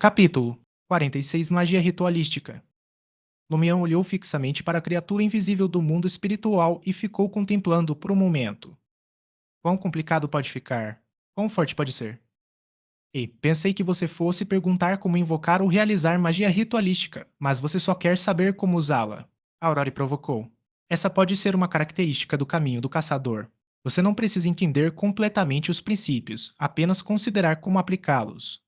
Capítulo 46. Magia ritualística. Lumião olhou fixamente para a criatura invisível do mundo espiritual e ficou contemplando por um momento. Quão complicado pode ficar? Quão forte pode ser? E pensei que você fosse perguntar como invocar ou realizar magia ritualística, mas você só quer saber como usá-la. Aurora provocou. Essa pode ser uma característica do caminho do caçador. Você não precisa entender completamente os princípios, apenas considerar como aplicá-los.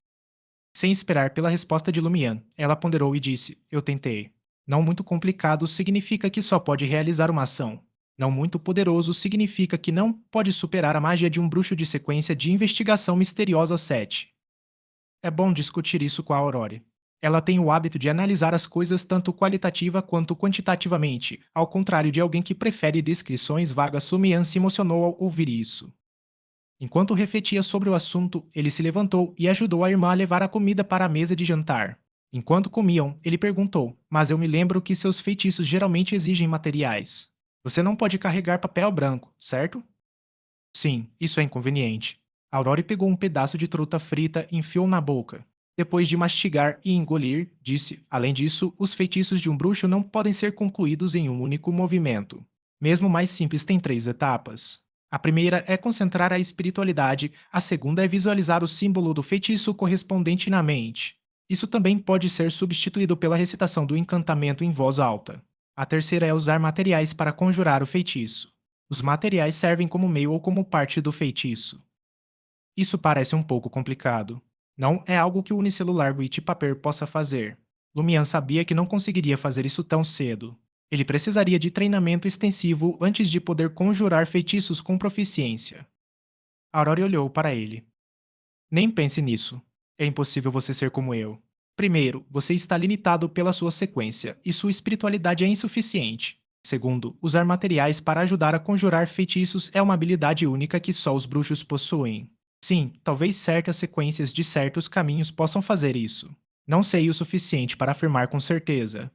Sem esperar pela resposta de Lumian, ela ponderou e disse: Eu tentei. Não muito complicado significa que só pode realizar uma ação. Não muito poderoso significa que não pode superar a magia de um bruxo de sequência de investigação misteriosa 7. É bom discutir isso com a Aurore. Ela tem o hábito de analisar as coisas tanto qualitativa quanto quantitativamente, ao contrário de alguém que prefere descrições vagas. Lumian se emocionou ao ouvir isso. Enquanto refletia sobre o assunto, ele se levantou e ajudou a irmã a levar a comida para a mesa de jantar. Enquanto comiam, ele perguntou: Mas eu me lembro que seus feitiços geralmente exigem materiais. Você não pode carregar papel branco, certo? Sim, isso é inconveniente. Aurore pegou um pedaço de truta frita e enfiou na boca. Depois de mastigar e engolir, disse: Além disso, os feitiços de um bruxo não podem ser concluídos em um único movimento. Mesmo o mais simples tem 3 etapas. A primeira é concentrar a espiritualidade, a segunda é visualizar o símbolo do feitiço correspondente na mente. Isso também pode ser substituído pela recitação do encantamento em voz alta. A terceira é usar materiais para conjurar o feitiço. Os materiais servem como meio ou como parte do feitiço. Isso parece um pouco complicado. Não é algo que o unicelular Witch Paper possa fazer. Lumian sabia que não conseguiria fazer isso tão cedo. Ele precisaria de treinamento extensivo antes de poder conjurar feitiços com proficiência. Aurora olhou para ele. Nem pense nisso. É impossível você ser como eu. Primeiro, você está limitado pela sua sequência, e sua espiritualidade é insuficiente. Segundo, usar materiais para ajudar a conjurar feitiços é uma habilidade única que só os bruxos possuem. Sim, talvez certas sequências de certos caminhos possam fazer isso. Não sei o suficiente para afirmar com certeza.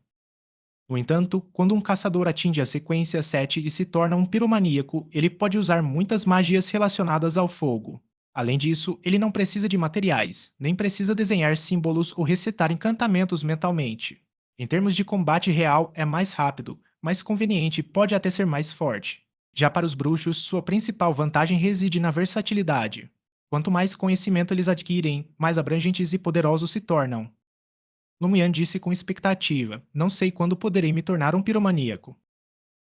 No entanto, quando um caçador atinge a sequência 7 e se torna um piromaníaco, ele pode usar muitas magias relacionadas ao fogo. Além disso, ele não precisa de materiais, nem precisa desenhar símbolos ou recitar encantamentos mentalmente. Em termos de combate real, é mais rápido, mais conveniente e pode até ser mais forte. Já para os bruxos, sua principal vantagem reside na versatilidade. Quanto mais conhecimento eles adquirem, mais abrangentes e poderosos se tornam. Lumian disse com expectativa: Não sei quando poderei me tornar um piromaníaco.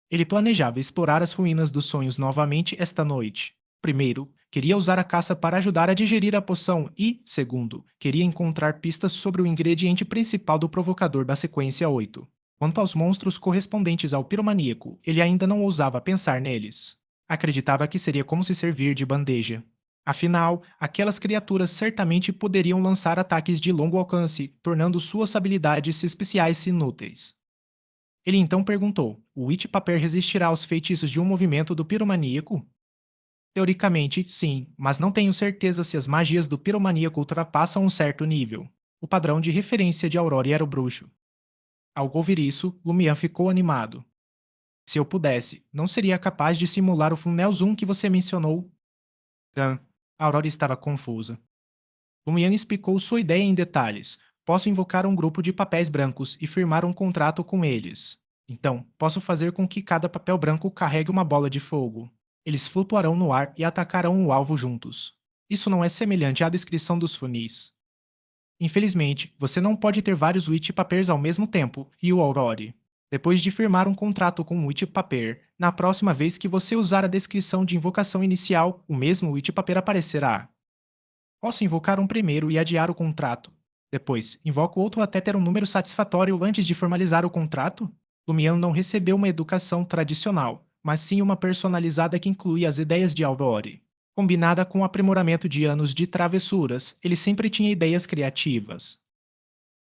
Ele planejava explorar as ruínas dos sonhos novamente esta noite. Primeiro, queria usar a caça para ajudar a digerir a poção e, segundo, queria encontrar pistas sobre o ingrediente principal do provocador da sequência 8. Quanto aos monstros correspondentes ao piromaníaco, ele ainda não ousava pensar neles. Acreditava que seria como se servir de bandeja. Afinal, aquelas criaturas certamente poderiam lançar ataques de longo alcance, tornando suas habilidades especiais inúteis. Ele então perguntou: O Witch Paper resistirá aos feitiços de um movimento do piromaníaco? Teoricamente, sim, mas não tenho certeza se as magias do piromaníaco ultrapassam um certo nível. O padrão de referência de Aurora era o bruxo. Ao ouvir isso, Lumian ficou animado. Se eu pudesse, não seria capaz de simular o funnel zoom que você mencionou? Dan. A Aurora estava confusa. Lumian explicou sua ideia em detalhes. Posso invocar um grupo de papéis brancos e firmar um contrato com eles. Então, posso fazer com que cada papel branco carregue uma bola de fogo. Eles flutuarão no ar e atacarão o alvo juntos. Isso não é semelhante à descrição dos funis. Infelizmente, você não pode ter vários Witch Papers ao mesmo tempo, e o Aurore. Depois de firmar um contrato com o Witch Paper, na próxima vez que você usar a descrição de invocação inicial, o mesmo Witch Paper aparecerá. Posso invocar um primeiro e adiar o contrato. Depois, invoco outro até ter um número satisfatório antes de formalizar o contrato? Lumian não recebeu uma educação tradicional, mas sim uma personalizada que inclui as ideias de Aurore. Combinada com o aprimoramento de anos de travessuras, ele sempre tinha ideias criativas.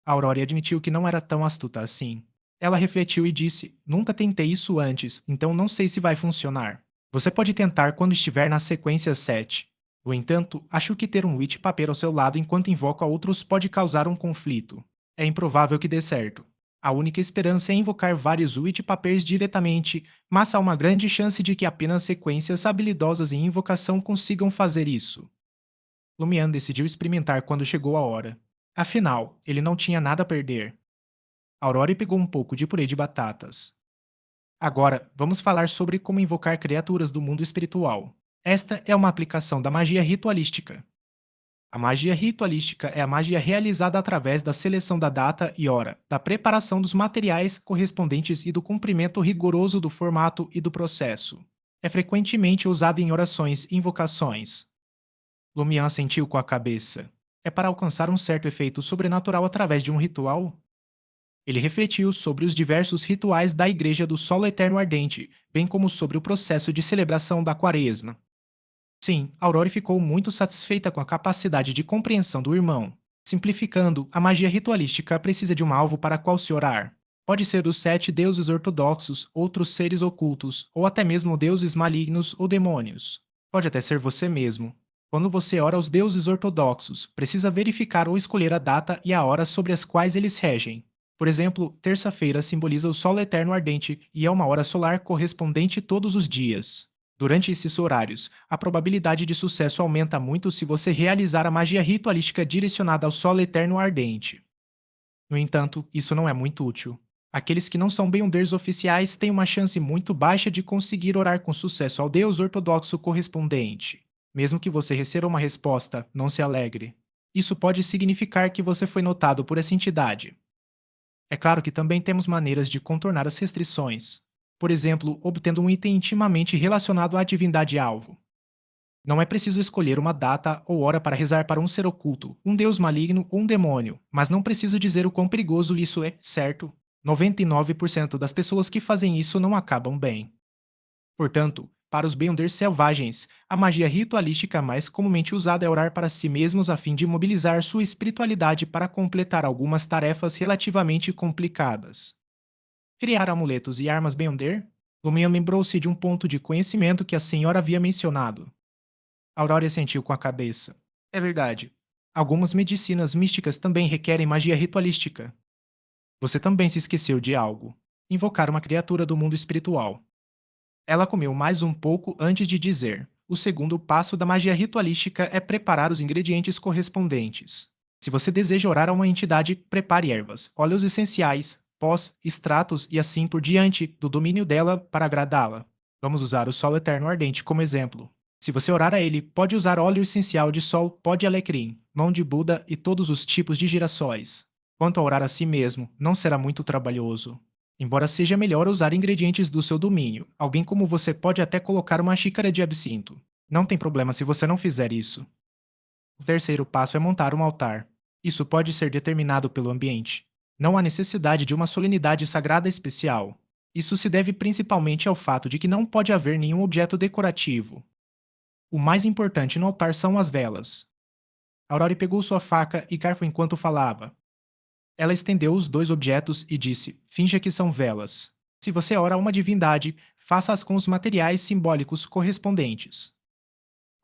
Aurore admitiu que não era tão astuta assim. Ela refletiu e disse: Nunca tentei isso antes, então não sei se vai funcionar. Você pode tentar quando estiver na sequência 7. No entanto, acho que ter um Witch Paper ao seu lado enquanto invoca outros pode causar um conflito. É improvável que dê certo. A única esperança é invocar vários Witch Papers diretamente, mas há uma grande chance de que apenas sequências habilidosas em invocação consigam fazer isso. Lumian decidiu experimentar quando chegou a hora. Afinal, ele não tinha nada a perder. Aurora pegou um pouco de purê de batatas. Agora, vamos falar sobre como invocar criaturas do mundo espiritual. Esta é uma aplicação da magia ritualística. A magia ritualística é a magia realizada através da seleção da data e hora, da preparação dos materiais correspondentes e do cumprimento rigoroso do formato e do processo. É frequentemente usada em orações e invocações. Lumian sentiu com a cabeça. É para alcançar um certo efeito sobrenatural através de um ritual? Ele refletiu sobre os diversos rituais da Igreja do Solo Eterno Ardente, bem como sobre o processo de celebração da Quaresma. Sim, Aurora ficou muito satisfeita com a capacidade de compreensão do irmão. Simplificando, a magia ritualística precisa de um alvo para qual se orar. Pode ser os 7 deuses ortodoxos, outros seres ocultos, ou até mesmo deuses malignos ou demônios. Pode até ser você mesmo. Quando você ora aos deuses ortodoxos, precisa verificar ou escolher a data e a hora sobre as quais eles regem. Por exemplo, terça-feira simboliza o Sol Eterno Ardente e é uma hora solar correspondente todos os dias. Durante esses horários, a probabilidade de sucesso aumenta muito se você realizar a magia ritualística direcionada ao solo eterno ardente. No entanto, isso não é muito útil. Aqueles que não são bem-unders oficiais têm uma chance muito baixa de conseguir orar com sucesso ao deus ortodoxo correspondente. Mesmo que você receba uma resposta, não se alegre. Isso pode significar que você foi notado por essa entidade. É claro que também temos maneiras de contornar as restrições. Por exemplo, obtendo um item intimamente relacionado à divindade-alvo. Não é preciso escolher uma data ou hora para rezar para um ser oculto, um deus maligno ou um demônio, mas não preciso dizer o quão perigoso isso é, certo? 99% das pessoas que fazem isso não acabam bem. Portanto, para os Beyonders selvagens, a magia ritualística mais comumente usada é orar para si mesmos a fim de mobilizar sua espiritualidade para completar algumas tarefas relativamente complicadas. Criar amuletos e armas Beyonder? Lumion lembrou-se de um ponto de conhecimento que a senhora havia mencionado. Aurora sentiu com a cabeça. É verdade. Algumas medicinas místicas também requerem magia ritualística. Você também se esqueceu de algo. Invocar uma criatura do mundo espiritual. Ela comeu mais um pouco antes de dizer. O segundo passo da magia ritualística é preparar os ingredientes correspondentes. Se você deseja orar a uma entidade, prepare ervas, óleos essenciais, pós, extratos e assim por diante do domínio dela para agradá-la. Vamos usar o sol eterno ardente como exemplo. Se você orar a ele, pode usar óleo essencial de sol, pó de alecrim, mão de Buda e todos os tipos de girassóis. Quanto a orar a si mesmo, não será muito trabalhoso. Embora seja melhor usar ingredientes do seu domínio, alguém como você pode até colocar uma xícara de absinto. Não tem problema se você não fizer isso. O terceiro passo é montar um altar. Isso pode ser determinado pelo ambiente. Não há necessidade de uma solenidade sagrada especial. Isso se deve principalmente ao fato de que não pode haver nenhum objeto decorativo. O mais importante no altar são as velas. Aurora pegou sua faca e garfo enquanto falava. Ela estendeu os dois objetos e disse: finja que são velas. Se você ora a uma divindade, faça-as com os materiais simbólicos correspondentes.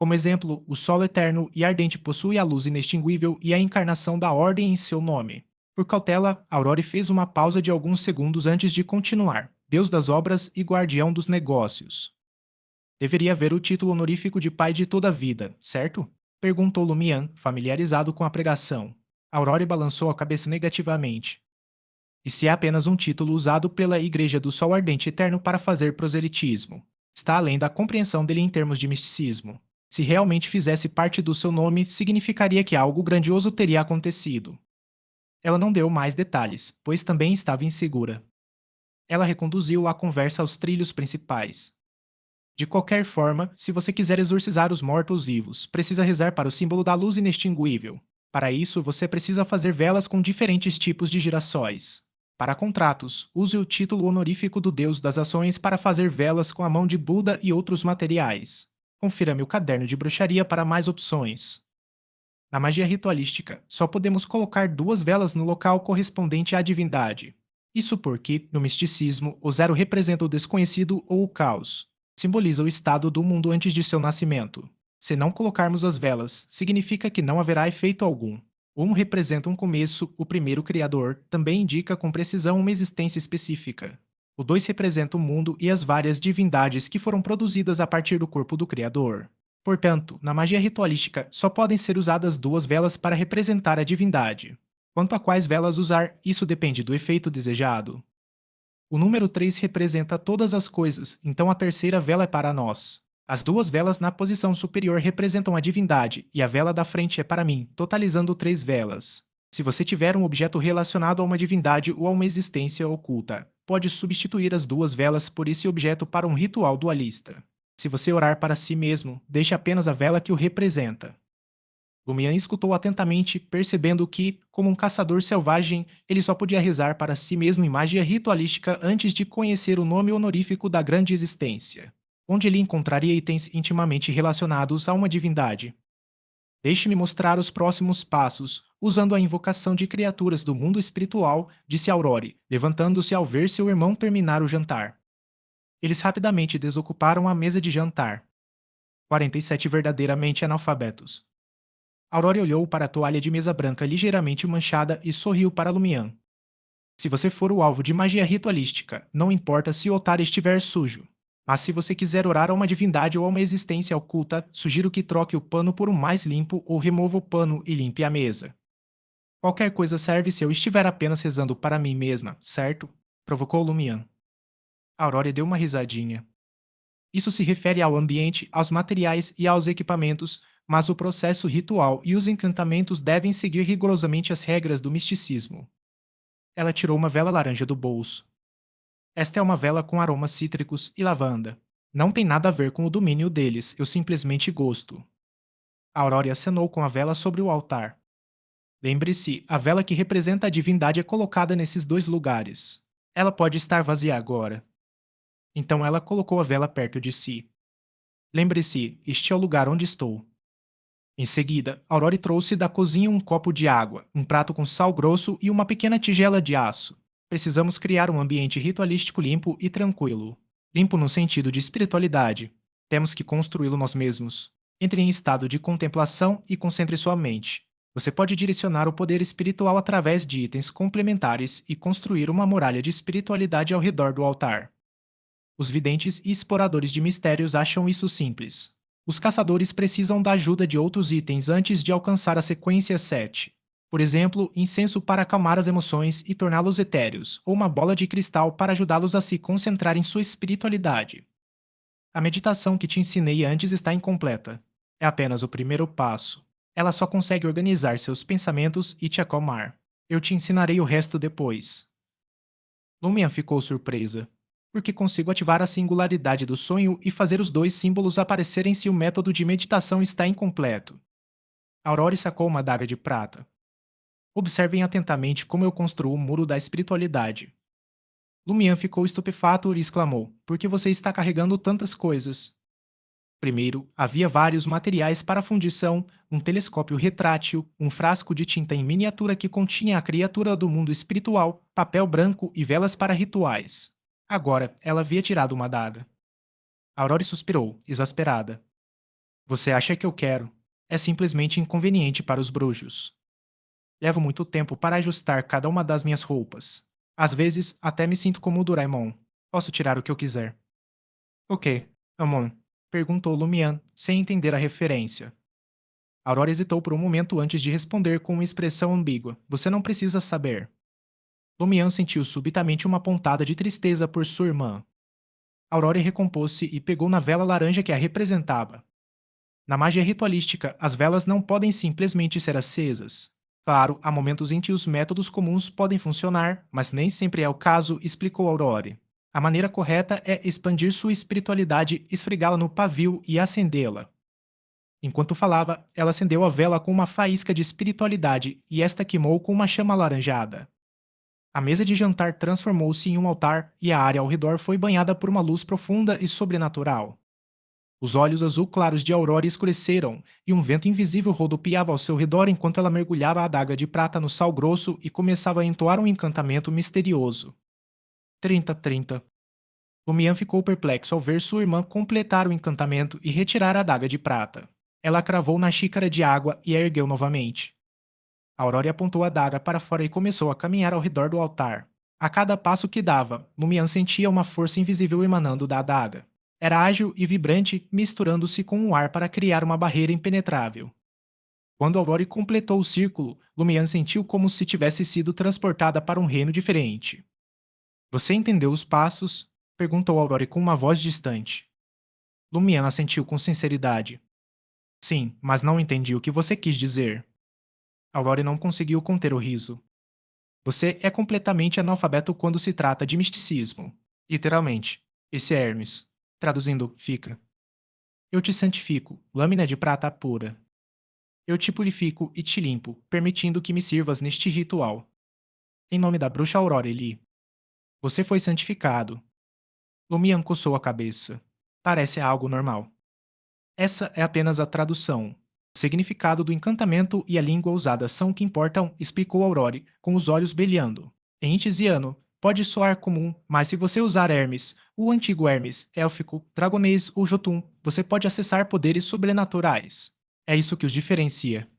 Como exemplo, o Sol Eterno e Ardente possui a luz inextinguível e a encarnação da Ordem em seu nome. Por cautela, Aurora fez uma pausa de alguns segundos antes de continuar. Deus das obras e guardião dos negócios. Deveria haver o título honorífico de pai de toda a vida, certo? Perguntou Lumian, familiarizado com a pregação. Aurora balançou a cabeça negativamente. E se é apenas um título usado pela Igreja do Sol Ardente Eterno para fazer proselitismo? Está além da compreensão dele em termos de misticismo. Se realmente fizesse parte do seu nome, significaria que algo grandioso teria acontecido. Ela não deu mais detalhes, pois também estava insegura. Ela reconduziu a conversa aos trilhos principais. De qualquer forma, se você quiser exorcizar os mortos-vivos, precisa rezar para o símbolo da luz inextinguível. Para isso, você precisa fazer velas com diferentes tipos de girassóis. Para contratos, use o título honorífico do Deus das Ações para fazer velas com a mão de Buda e outros materiais. Confira meu caderno de bruxaria para mais opções. Na magia ritualística, só podemos colocar 2 velas no local correspondente à divindade. Isso porque, no misticismo, o zero representa o desconhecido ou o caos. Simboliza o estado do mundo antes de seu nascimento. Se não colocarmos as velas, significa que não haverá efeito algum. Um representa um começo, o primeiro criador, também indica com precisão uma existência específica. O 2 representa o mundo e as várias divindades que foram produzidas a partir do corpo do criador. Portanto, na magia ritualística, só podem ser usadas 2 velas para representar a divindade. Quanto a quais velas usar, isso depende do efeito desejado. O número 3 representa todas as coisas, então a terceira vela é para nós. As duas velas na posição superior representam a divindade, e a vela da frente é para mim, totalizando 3 velas. Se você tiver um objeto relacionado a uma divindade ou a uma existência oculta, pode substituir as duas velas por esse objeto para um ritual dualista. Se você orar para si mesmo, deixe apenas a vela que o representa. Lumian escutou atentamente, percebendo que, como um caçador selvagem, ele só podia rezar para si mesmo em magia ritualística antes de conhecer o nome honorífico da grande existência, onde ele encontraria itens intimamente relacionados a uma divindade. Deixe-me mostrar os próximos passos, usando a invocação de criaturas do mundo espiritual, disse Aurore, levantando-se ao ver seu irmão terminar o jantar. Eles rapidamente desocuparam a mesa de jantar. 47 verdadeiramente analfabetos. Aurora olhou para a toalha de mesa branca ligeiramente manchada e sorriu para Lumian. Se você for o alvo de magia ritualística, não importa se o altar estiver sujo. Mas se você quiser orar a uma divindade ou a uma existência oculta, sugiro que troque o pano por um mais limpo ou remova o pano e limpe a mesa. Qualquer coisa serve se eu estiver apenas rezando para mim mesma, certo? Provocou Lumian. Aurora deu uma risadinha. Isso se refere ao ambiente, aos materiais e aos equipamentos, mas o processo ritual e os encantamentos devem seguir rigorosamente as regras do misticismo. Ela tirou uma vela laranja do bolso. Esta é uma vela com aromas cítricos e lavanda. Não tem nada a ver com o domínio deles, eu simplesmente gosto. A Aurora acenou com a vela sobre o altar. Lembre-se, a vela que representa a divindade é colocada nesses dois lugares. Ela pode estar vazia agora. Então ela colocou a vela perto de si. Lembre-se, este é o lugar onde estou. Em seguida, Aurore trouxe da cozinha um copo de água, um prato com sal grosso e uma pequena tigela de aço. Precisamos criar um ambiente ritualístico limpo e tranquilo. Limpo no sentido de espiritualidade. Temos que construí-lo nós mesmos. Entre em estado de contemplação e concentre sua mente. Você pode direcionar o poder espiritual através de itens complementares e construir uma muralha de espiritualidade ao redor do altar. Os videntes e exploradores de mistérios acham isso simples. Os caçadores precisam da ajuda de outros itens antes de alcançar a sequência 7. Por exemplo, incenso para acalmar as emoções e torná-los etéreos, ou uma bola de cristal para ajudá-los a se concentrar em sua espiritualidade. A meditação que te ensinei antes está incompleta. É apenas o primeiro passo. Ela só consegue organizar seus pensamentos e te acalmar. Eu te ensinarei o resto depois. Lumian ficou surpresa. Porque consigo ativar a singularidade do sonho e fazer os dois símbolos aparecerem se o método de meditação está incompleto. Aurore sacou uma adaga de prata. Observem atentamente como eu construo o muro da espiritualidade. Lumian ficou estupefato e exclamou: Por que você está carregando tantas coisas? Primeiro, havia vários materiais para fundição, um telescópio retrátil, um frasco de tinta em miniatura que continha a criatura do mundo espiritual, papel branco e velas para rituais. Agora, ela havia tirado uma adaga. Aurore suspirou, exasperada. Você acha que eu quero? É simplesmente inconveniente para os brujos. Levo muito tempo para ajustar cada uma das minhas roupas. Às vezes, até me sinto como o Doraemon. Posso tirar o que eu quiser. Ok, Amon, perguntou Lumian, sem entender a referência. Aurora hesitou por um momento antes de responder com uma expressão ambígua. Você não precisa saber. Lumian sentiu subitamente uma pontada de tristeza por sua irmã. Aurora recompôs-se e pegou na vela laranja que a representava. Na magia ritualística, as velas não podem simplesmente ser acesas. Claro, há momentos em que os métodos comuns podem funcionar, mas nem sempre é o caso, explicou Aurore. A maneira correta é expandir sua espiritualidade, esfregá-la no pavio e acendê-la. Enquanto falava, ela acendeu a vela com uma faísca de espiritualidade e esta queimou com uma chama alaranjada. A mesa de jantar transformou-se em um altar e a área ao redor foi banhada por uma luz profunda e sobrenatural. Os olhos azul claros de Aurora escureceram, e um vento invisível rodopiava ao seu redor enquanto ela mergulhava a adaga de prata no sal grosso e começava a entoar um encantamento misterioso. 30-30. Lumian ficou perplexo ao ver sua irmã completar o encantamento e retirar a adaga de prata. Ela a cravou na xícara de água e a ergueu novamente. Aurora apontou a adaga para fora e começou a caminhar ao redor do altar. A cada passo que dava, Lumian sentia uma força invisível emanando da adaga. Era ágil e vibrante, misturando-se com o ar para criar uma barreira impenetrável. Quando Aurora completou o círculo, Lumian sentiu como se tivesse sido transportada para um reino diferente. Você entendeu os passos? Perguntou Aurora com uma voz distante. Lumian assentiu com sinceridade. Sim, mas não entendi o que você quis dizer. Aurora não conseguiu conter o riso. Você é completamente analfabeto quando se trata de misticismo. Literalmente. Esse é Hermes. Traduzindo, fica. Eu te santifico, lâmina de prata pura. Eu te purifico e te limpo, permitindo que me sirvas neste ritual. Em nome da bruxa Aurora Eli. Você foi santificado. Lumian coçou a cabeça. Parece algo normal. Essa é apenas a tradução. O significado do encantamento e a língua usada são o que importam, explicou Aurore, com os olhos brilhando. Em Intisiano, pode soar comum, mas se você usar Hermes, o antigo Hermes, élfico, dragonês ou Jotun, você pode acessar poderes sobrenaturais. É isso que os diferencia.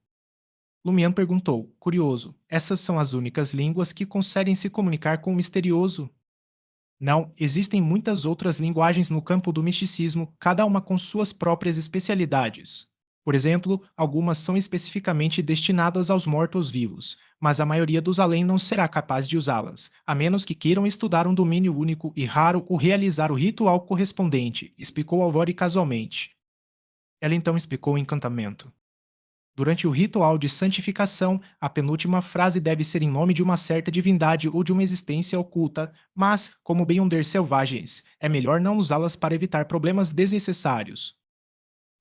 Lumian perguntou, curioso: essas são as únicas línguas que conseguem se comunicar com o misterioso? Não, existem muitas outras linguagens no campo do misticismo, cada uma com suas próprias especialidades. Por exemplo, algumas são especificamente destinadas aos mortos-vivos, mas a maioria dos além não será capaz de usá-las, a menos que queiram estudar um domínio único e raro ou realizar o ritual correspondente, explicou Alvore casualmente. Ela então explicou o encantamento. Durante o ritual de santificação, a penúltima frase deve ser em nome de uma certa divindade ou de uma existência oculta, mas, como Beyonder selvagens, é melhor não usá-las para evitar problemas desnecessários.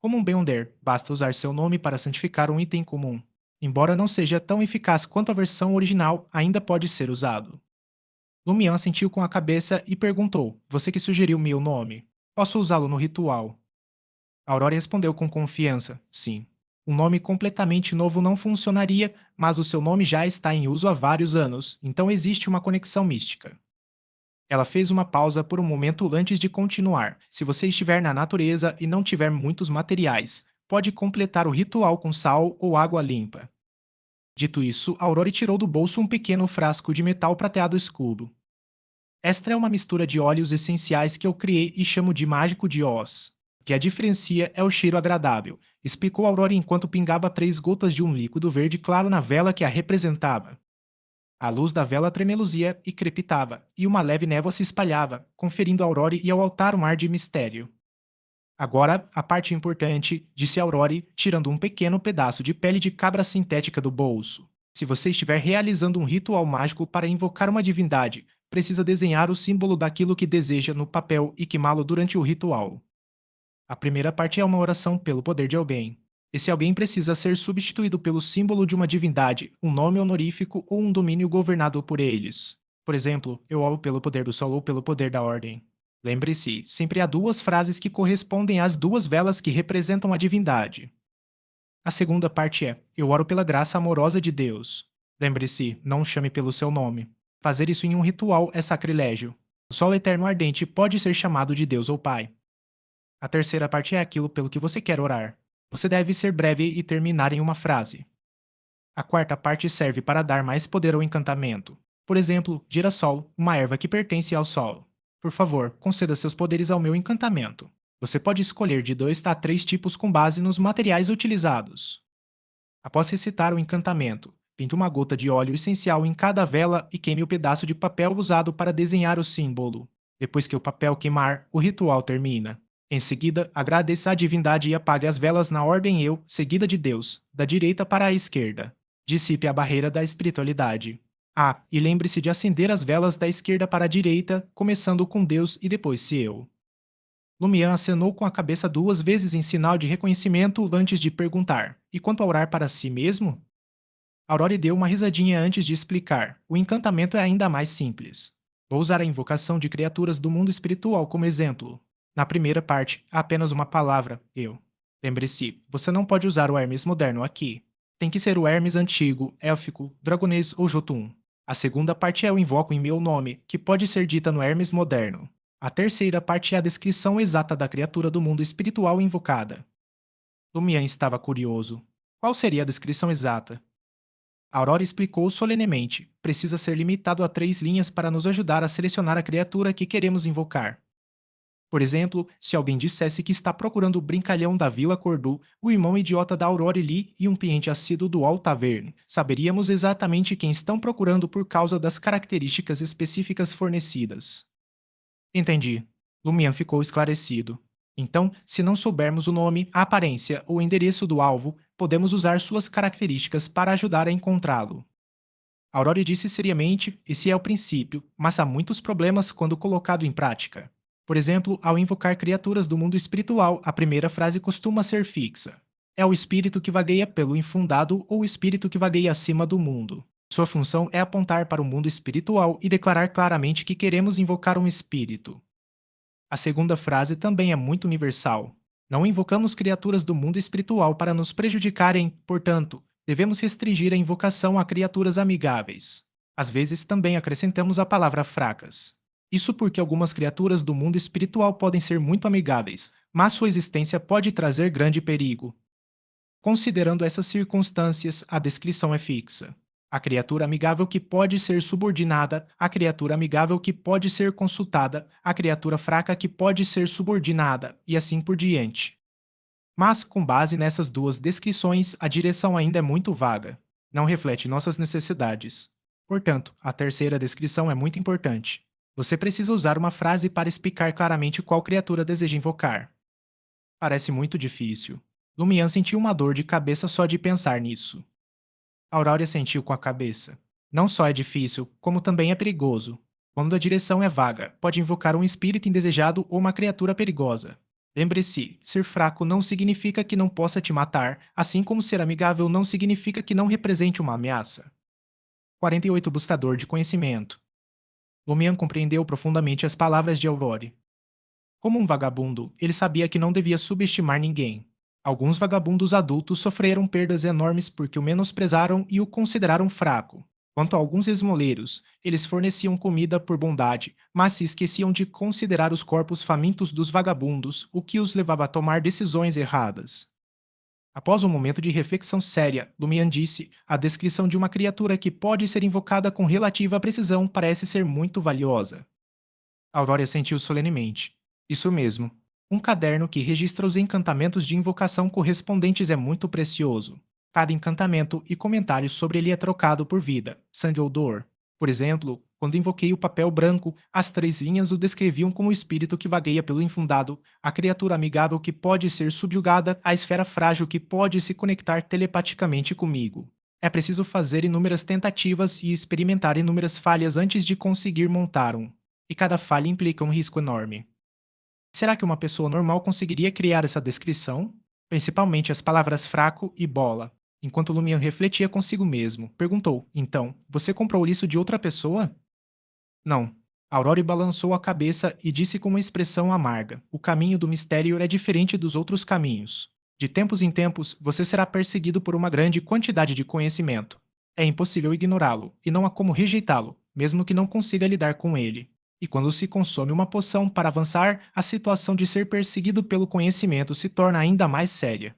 Como um Beyonder, basta usar seu nome para santificar um item comum. Embora não seja tão eficaz quanto a versão original, ainda pode ser usado. Lumian sentiu com a cabeça e perguntou: Você que sugeriu meu nome? Posso usá-lo no ritual? Aurora respondeu com confiança: Sim. Um nome completamente novo não funcionaria, mas o seu nome já está em uso há vários anos, então existe uma conexão mística. Ela fez uma pausa por um momento antes de continuar. Se você estiver na natureza e não tiver muitos materiais, pode completar o ritual com sal ou água limpa. Dito isso, Aurora tirou do bolso um pequeno frasco de metal prateado escuro. Esta é uma mistura de óleos essenciais que eu criei e chamo de Mágico de Oz. O que a diferencia é o cheiro agradável, explicou Aurora enquanto pingava 3 gotas de um líquido verde claro na vela que a representava. A luz da vela tremeluzia e crepitava, e uma leve névoa se espalhava, conferindo a Aurore e ao altar um ar de mistério. Agora, a parte importante, disse Aurore, tirando um pequeno pedaço de pele de cabra sintética do bolso. Se você estiver realizando um ritual mágico para invocar uma divindade, precisa desenhar o símbolo daquilo que deseja no papel e queimá-lo durante o ritual. A primeira parte é uma oração pelo poder de alguém. Esse alguém precisa ser substituído pelo símbolo de uma divindade, um nome honorífico ou um domínio governado por eles. Por exemplo, eu oro pelo poder do sol ou pelo poder da ordem. Lembre-se, sempre há 2 frases que correspondem às 2 velas que representam a divindade. A segunda parte é: eu oro pela graça amorosa de Deus. Lembre-se, não chame pelo seu nome. Fazer isso em um ritual é sacrilégio. O sol eterno ardente pode ser chamado de Deus ou Pai. A terceira parte é aquilo pelo que você quer orar. Você deve ser breve e terminar em uma frase. A quarta parte serve para dar mais poder ao encantamento. Por exemplo, girassol, uma erva que pertence ao sol. Por favor, conceda seus poderes ao meu encantamento. Você pode escolher de 2 a 3 tipos com base nos materiais utilizados. Após recitar o encantamento, pinte uma gota de óleo essencial em cada vela e queime o pedaço de papel usado para desenhar o símbolo. Depois que o papel queimar, o ritual termina. Em seguida, agradeça à divindade e apague as velas na ordem eu, seguida de Deus, da direita para a esquerda. Dissipe a barreira da espiritualidade. Ah, e lembre-se de acender as velas da esquerda para a direita, começando com Deus e depois se eu. Lumian acenou com a cabeça 2 vezes em sinal de reconhecimento antes de perguntar: E quanto a orar para si mesmo? Aurore deu uma risadinha antes de explicar: O encantamento é ainda mais simples. Vou usar a invocação de criaturas do mundo espiritual como exemplo. Na primeira parte, há apenas uma palavra, eu. Lembre-se, você não pode usar o Hermes moderno aqui. Tem que ser o Hermes antigo, élfico, dragonês ou Jotun. A segunda parte é o invoco em meu nome, que pode ser dita no Hermes moderno. A terceira parte é a descrição exata da criatura do mundo espiritual invocada. Lumian estava curioso. Qual seria a descrição exata? Aurora explicou solenemente: precisa ser limitado a 3 linhas para nos ajudar a selecionar a criatura que queremos invocar. Por exemplo, se alguém dissesse que está procurando o brincalhão da Vila Cordu, o irmão idiota da Aurora Lee e um cliente assíduo do All Tavern, saberíamos exatamente quem estão procurando por causa das características específicas fornecidas. Entendi. Lumian ficou esclarecido. Então, se não soubermos o nome, a aparência ou o endereço do alvo, podemos usar suas características para ajudar a encontrá-lo. Aurora disse seriamente: esse é o princípio, mas há muitos problemas quando colocado em prática. Por exemplo, ao invocar criaturas do mundo espiritual, a primeira frase costuma ser fixa. É o espírito que vagueia pelo infundado ou o espírito que vagueia acima do mundo. Sua função é apontar para o mundo espiritual e declarar claramente que queremos invocar um espírito. A segunda frase também é muito universal. Não invocamos criaturas do mundo espiritual para nos prejudicarem, portanto, devemos restringir a invocação a criaturas amigáveis. Às vezes também acrescentamos a palavra fracas. Isso porque algumas criaturas do mundo espiritual podem ser muito amigáveis, mas sua existência pode trazer grande perigo. Considerando essas circunstâncias, a descrição é fixa. A criatura amigável que pode ser subordinada, a criatura amigável que pode ser consultada, a criatura fraca que pode ser subordinada, e assim por diante. Mas, com base nessas duas descrições, a direção ainda é muito vaga. Não reflete nossas necessidades. Portanto, a terceira descrição é muito importante. Você precisa usar uma frase para explicar claramente qual criatura deseja invocar. Parece muito difícil. Lumian sentiu uma dor de cabeça só de pensar nisso. Aurora sentiu com a cabeça. Não só é difícil, como também é perigoso. Quando a direção é vaga, pode invocar um espírito indesejado ou uma criatura perigosa. Lembre-se, ser fraco não significa que não possa te matar, assim como ser amigável não significa que não represente uma ameaça. 48 Buscador de conhecimento. Lumian compreendeu profundamente as palavras de Aurore. Como um vagabundo, ele sabia que não devia subestimar ninguém. Alguns vagabundos adultos sofreram perdas enormes porque o menosprezaram e o consideraram fraco. Quanto a alguns esmoleiros, eles forneciam comida por bondade, mas se esqueciam de considerar os corpos famintos dos vagabundos, o que os levava a tomar decisões erradas. Após um momento de reflexão séria, Lumian disse: a descrição de uma criatura que pode ser invocada com relativa precisão parece ser muito valiosa. Aurora sentiu solenemente. Isso mesmo. Um caderno que registra os encantamentos de invocação correspondentes é muito precioso. Cada encantamento e comentário sobre ele é trocado por vida, sangue ou dor. Por exemplo, quando invoquei o papel branco, as 3 linhas o descreviam como o espírito que vagueia pelo infundado, a criatura amigável que pode ser subjugada, a esfera frágil que pode se conectar telepaticamente comigo. É preciso fazer inúmeras tentativas e experimentar inúmeras falhas antes de conseguir montar um. E cada falha implica um risco enorme. Será que uma pessoa normal conseguiria criar essa descrição? Principalmente as palavras fraco e bola. Enquanto Lumian refletia consigo mesmo, perguntou: então, você comprou isso de outra pessoa? Não. Aurora balançou a cabeça e disse com uma expressão amarga: o caminho do mistério é diferente dos outros caminhos. De tempos em tempos, você será perseguido por uma grande quantidade de conhecimento. É impossível ignorá-lo, e não há como rejeitá-lo, mesmo que não consiga lidar com ele. E quando se consome uma poção para avançar, a situação de ser perseguido pelo conhecimento se torna ainda mais séria.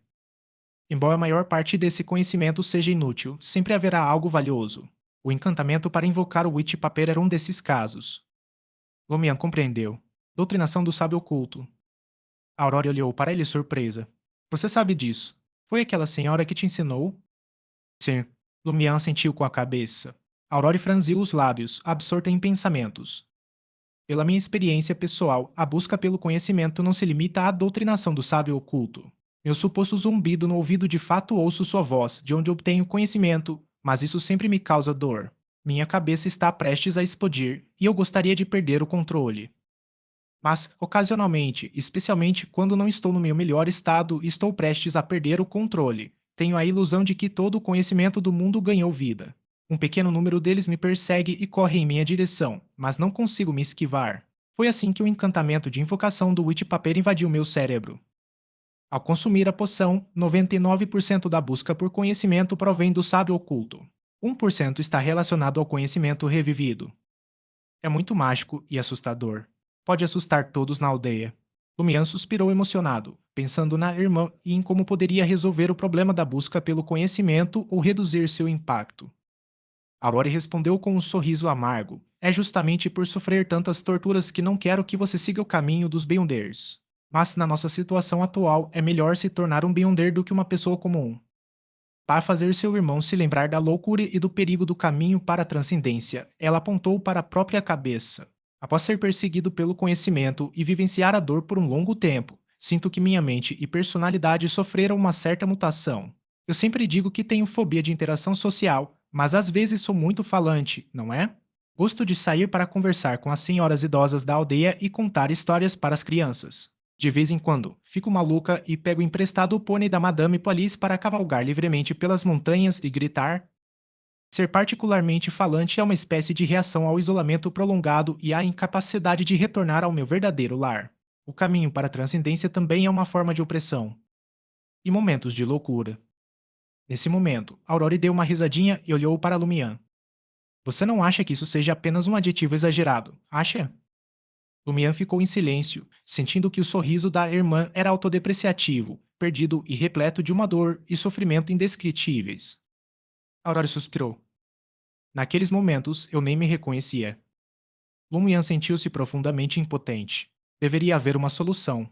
Embora a maior parte desse conhecimento seja inútil, sempre haverá algo valioso. O encantamento para invocar o Witch Paper era um desses casos. Lumian compreendeu. Doutrinação do sábio oculto. Aurora olhou para ele surpresa. Você sabe disso. Foi aquela senhora que te ensinou? Sim. Lumian sentiu com a cabeça. Aurora franziu os lábios, absorta em pensamentos. Pela minha experiência pessoal, a busca pelo conhecimento não se limita à doutrinação do sábio oculto. Meu suposto zumbido no ouvido de fato ouço sua voz, de onde obtenho conhecimento, mas isso sempre me causa dor. Minha cabeça está prestes a explodir, e eu gostaria de perder o controle. Mas, ocasionalmente, especialmente quando não estou no meu melhor estado e estou prestes a perder o controle, tenho a ilusão de que todo o conhecimento do mundo ganhou vida. Um pequeno número deles me persegue e corre em minha direção, mas não consigo me esquivar. Foi assim que o encantamento de invocação do Witch Paper invadiu meu cérebro. Ao consumir a poção, 99% da busca por conhecimento provém do sábio oculto. 1% está relacionado ao conhecimento revivido. É muito mágico e assustador. Pode assustar todos na aldeia. Lumian suspirou emocionado, pensando na irmã e em como poderia resolver o problema da busca pelo conhecimento ou reduzir seu impacto. Aurora respondeu com um sorriso amargo. É justamente por sofrer tantas torturas que não quero que você siga o caminho dos Beyonders. Mas na nossa situação atual é melhor se tornar um Beyonder do que uma pessoa comum. Para fazer seu irmão se lembrar da loucura e do perigo do caminho para a transcendência, ela apontou para a própria cabeça. Após ser perseguido pelo conhecimento e vivenciar a dor por um longo tempo, sinto que minha mente e personalidade sofreram uma certa mutação. Eu sempre digo que tenho fobia de interação social, mas às vezes sou muito falante, não é? Gosto de sair para conversar com as senhoras idosas da aldeia e contar histórias para as crianças. De vez em quando, fico maluca e pego emprestado o pônei da Madame Police para cavalgar livremente pelas montanhas e gritar. Ser particularmente falante é uma espécie de reação ao isolamento prolongado e à incapacidade de retornar ao meu verdadeiro lar. O caminho para a transcendência também é uma forma de opressão. E momentos de loucura. Nesse momento, Aurore deu uma risadinha e olhou para Lumian. Você não acha que isso seja apenas um adjetivo exagerado, acha? Lumian ficou em silêncio, sentindo que o sorriso da irmã era autodepreciativo, perdido e repleto de uma dor e sofrimento indescritíveis. Aurora suspirou. Naqueles momentos, eu nem me reconhecia. Lumian sentiu-se profundamente impotente. Deveria haver uma solução.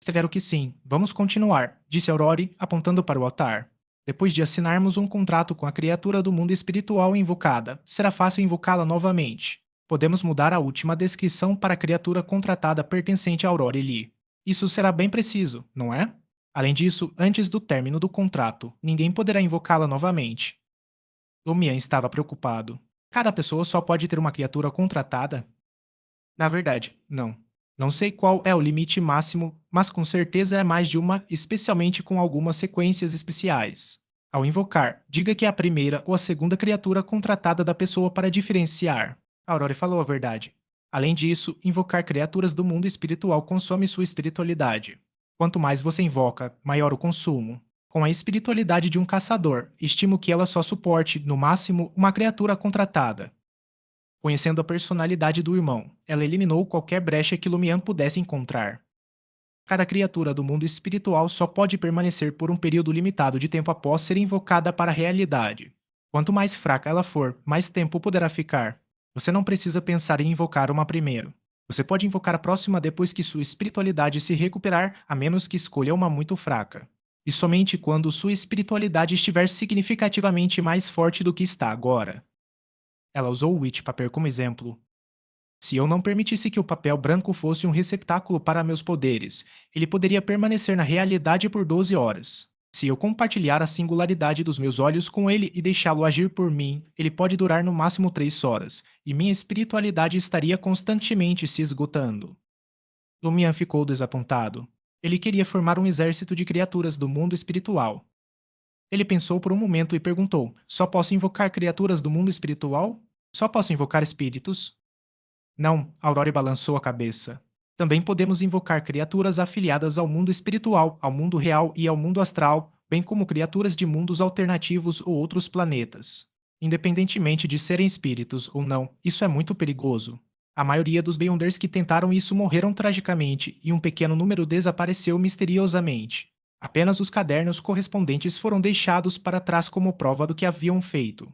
Espero que sim. Vamos continuar, disse Aurore, apontando para o altar. Depois de assinarmos um contrato com a criatura do mundo espiritual invocada, será fácil invocá-la novamente. Podemos mudar a última descrição para a criatura contratada pertencente a Aurore Lee. Isso será bem preciso, não é? Além disso, antes do término do contrato, ninguém poderá invocá-la novamente. Lumian estava preocupado. Cada pessoa só pode ter uma criatura contratada? Na verdade, não. Não sei qual é o limite máximo, mas com certeza é mais de uma, especialmente com algumas sequências especiais. Ao invocar, diga que é a primeira ou a segunda criatura contratada da pessoa para diferenciar. Aurora falou a verdade. Além disso, invocar criaturas do mundo espiritual consome sua espiritualidade. Quanto mais você invoca, maior o consumo. Com a espiritualidade de um caçador, estimo que ela só suporte, no máximo, uma criatura contratada. Conhecendo a personalidade do irmão, ela eliminou qualquer brecha que Lumian pudesse encontrar. Cada criatura do mundo espiritual só pode permanecer por um período limitado de tempo após ser invocada para a realidade. Quanto mais fraca ela for, mais tempo poderá ficar. Você não precisa pensar em invocar uma primeiro. Você pode invocar a próxima depois que sua espiritualidade se recuperar, a menos que escolha uma muito fraca. E somente quando sua espiritualidade estiver significativamente mais forte do que está agora. Ela usou o witch paper como exemplo. Se eu não permitisse que o papel branco fosse um receptáculo para meus poderes, ele poderia permanecer na realidade por 12 horas. Se eu compartilhar a singularidade dos meus olhos com ele e deixá-lo agir por mim, ele pode durar no máximo 3 horas, e minha espiritualidade estaria constantemente se esgotando. Lumian ficou desapontado. Ele queria formar um exército de criaturas do mundo espiritual. Ele pensou por um momento e perguntou: Só posso invocar criaturas do mundo espiritual? Só posso invocar espíritos? Não, Aurore balançou a cabeça. Também podemos invocar criaturas afiliadas ao mundo espiritual, ao mundo real e ao mundo astral, bem como criaturas de mundos alternativos ou outros planetas. Independentemente de serem espíritos ou não, isso é muito perigoso. A maioria dos Beyonders que tentaram isso morreram tragicamente e um pequeno número desapareceu misteriosamente. Apenas os cadernos correspondentes foram deixados para trás como prova do que haviam feito.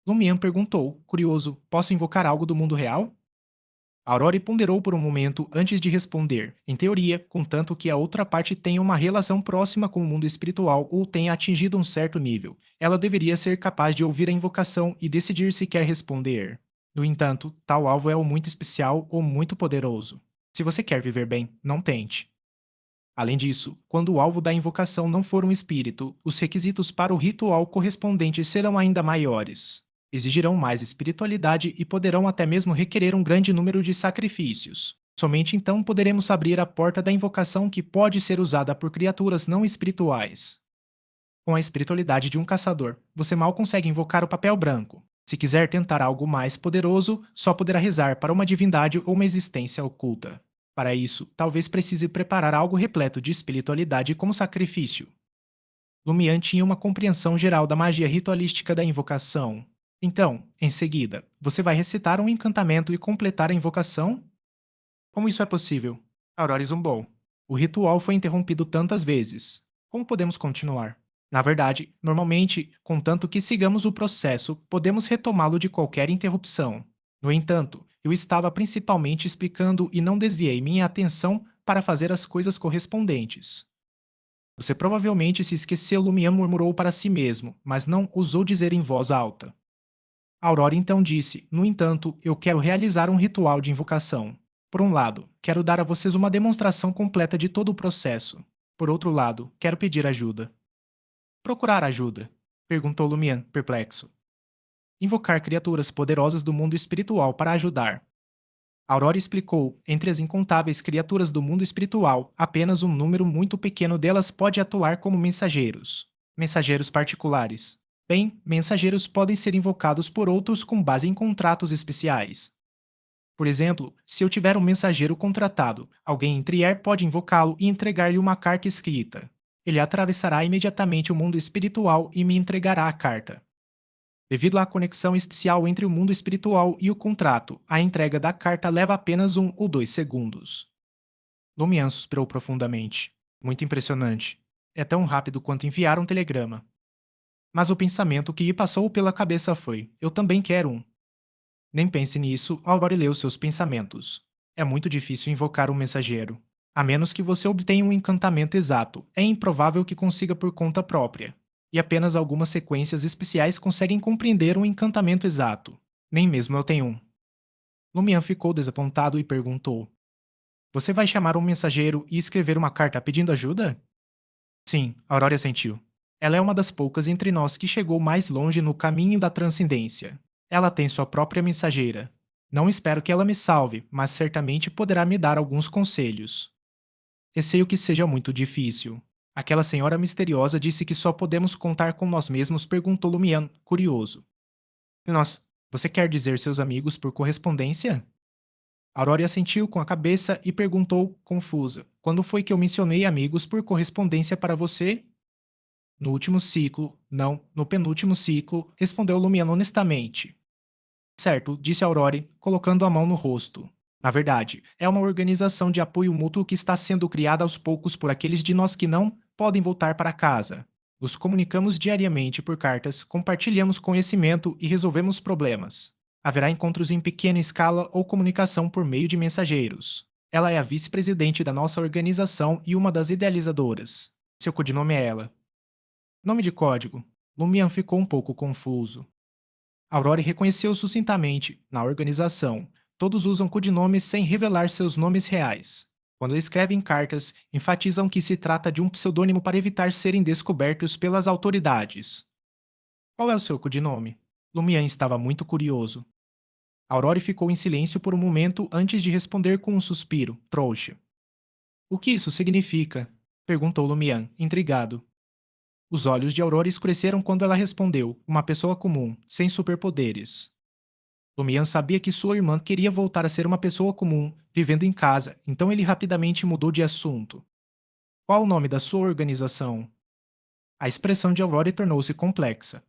Lumian perguntou, curioso: Posso invocar algo do mundo real? Aurore ponderou por um momento antes de responder, em teoria, contanto que a outra parte tenha uma relação próxima com o mundo espiritual ou tenha atingido um certo nível. Ela deveria ser capaz de ouvir a invocação e decidir se quer responder. No entanto, tal alvo é ou muito especial ou muito poderoso. Se você quer viver bem, não tente. Além disso, quando o alvo da invocação não for um espírito, os requisitos para o ritual correspondente serão ainda maiores. Exigirão mais espiritualidade e poderão até mesmo requerer um grande número de sacrifícios. Somente então poderemos abrir a porta da invocação que pode ser usada por criaturas não espirituais. Com a espiritualidade de um caçador, você mal consegue invocar o papel branco. Se quiser tentar algo mais poderoso, só poderá rezar para uma divindade ou uma existência oculta. Para isso, talvez precise preparar algo repleto de espiritualidade como sacrifício. Lumian tinha uma compreensão geral da magia ritualística da invocação. Então, em seguida, você vai recitar um encantamento e completar a invocação? Como isso é possível? Aurora zumbou. O ritual foi interrompido tantas vezes. Como podemos continuar? Na verdade, normalmente, contanto que sigamos o processo, podemos retomá-lo de qualquer interrupção. No entanto, eu estava principalmente explicando e não desviei minha atenção para fazer as coisas correspondentes. Você provavelmente se esqueceu, Lumian murmurou para si mesmo, mas não ousou dizer em voz alta. Aurora então disse: No entanto, eu quero realizar um ritual de invocação. Por um lado, quero dar a vocês uma demonstração completa de todo o processo. Por outro lado, quero pedir ajuda. Procurar ajuda? Perguntou Lumian, perplexo. Invocar criaturas poderosas do mundo espiritual para ajudar. Aurora explicou: entre as incontáveis criaturas do mundo espiritual, apenas um número muito pequeno delas pode atuar como mensageiros. Mensageiros particulares. Bem, mensageiros podem ser invocados por outros com base em contratos especiais. Por exemplo, se eu tiver um mensageiro contratado, alguém em Trier pode invocá-lo e entregar-lhe uma carta escrita. Ele atravessará imediatamente o mundo espiritual e me entregará a carta. Devido à conexão especial entre o mundo espiritual e o contrato, a entrega da carta leva apenas 1 ou 2 segundos. Lumian suspirou profundamente. Muito impressionante. É tão rápido quanto enviar um telegrama. Mas o pensamento que lhe passou pela cabeça foi: eu também quero um. Nem pense nisso ao ler seus pensamentos. É muito difícil invocar um mensageiro. A menos que você obtenha um encantamento exato, é improvável que consiga por conta própria. E apenas algumas sequências especiais conseguem compreender um encantamento exato. Nem mesmo eu tenho um. Lumian ficou desapontado e perguntou: Você vai chamar um mensageiro e escrever uma carta pedindo ajuda? Sim, Aurora sentiu. Ela é uma das poucas entre nós que chegou mais longe no caminho da transcendência. Ela tem sua própria mensageira. Não espero que ela me salve, mas certamente poderá me dar alguns conselhos. Receio que seja muito difícil. Aquela senhora misteriosa disse que só podemos contar com nós mesmos, perguntou Lumian, curioso. Nós, você quer dizer seus amigos por correspondência? Aurora assentiu com a cabeça e perguntou, confusa: Quando foi que eu mencionei amigos por correspondência para você? No último ciclo, não, no penúltimo ciclo, respondeu Lumiano honestamente. Certo, disse Aurore, colocando a mão no rosto. Na verdade, é uma organização de apoio mútuo que está sendo criada aos poucos por aqueles de nós que não podem voltar para casa. Nos comunicamos diariamente por cartas, compartilhamos conhecimento e resolvemos problemas. Haverá encontros em pequena escala ou comunicação por meio de mensageiros. Ela é a vice-presidente da nossa organização e uma das idealizadoras. Seu codinome é ela. Nome de código. Lumian ficou um pouco confuso. Aurora reconheceu sucintamente, na organização, todos usam codinomes sem revelar seus nomes reais. Quando escrevem cartas, enfatizam que se trata de um pseudônimo para evitar serem descobertos pelas autoridades. Qual é o seu codinome? Lumian estava muito curioso. Aurora ficou em silêncio por um momento antes de responder com um suspiro, trouxa. O que isso significa? Perguntou Lumian, intrigado. Os olhos de Aurora escureceram quando ela respondeu, uma pessoa comum, sem superpoderes. Lumian sabia que sua irmã queria voltar a ser uma pessoa comum, vivendo em casa, então ele rapidamente mudou de assunto. Qual o nome da sua organização? A expressão de Aurora tornou-se complexa.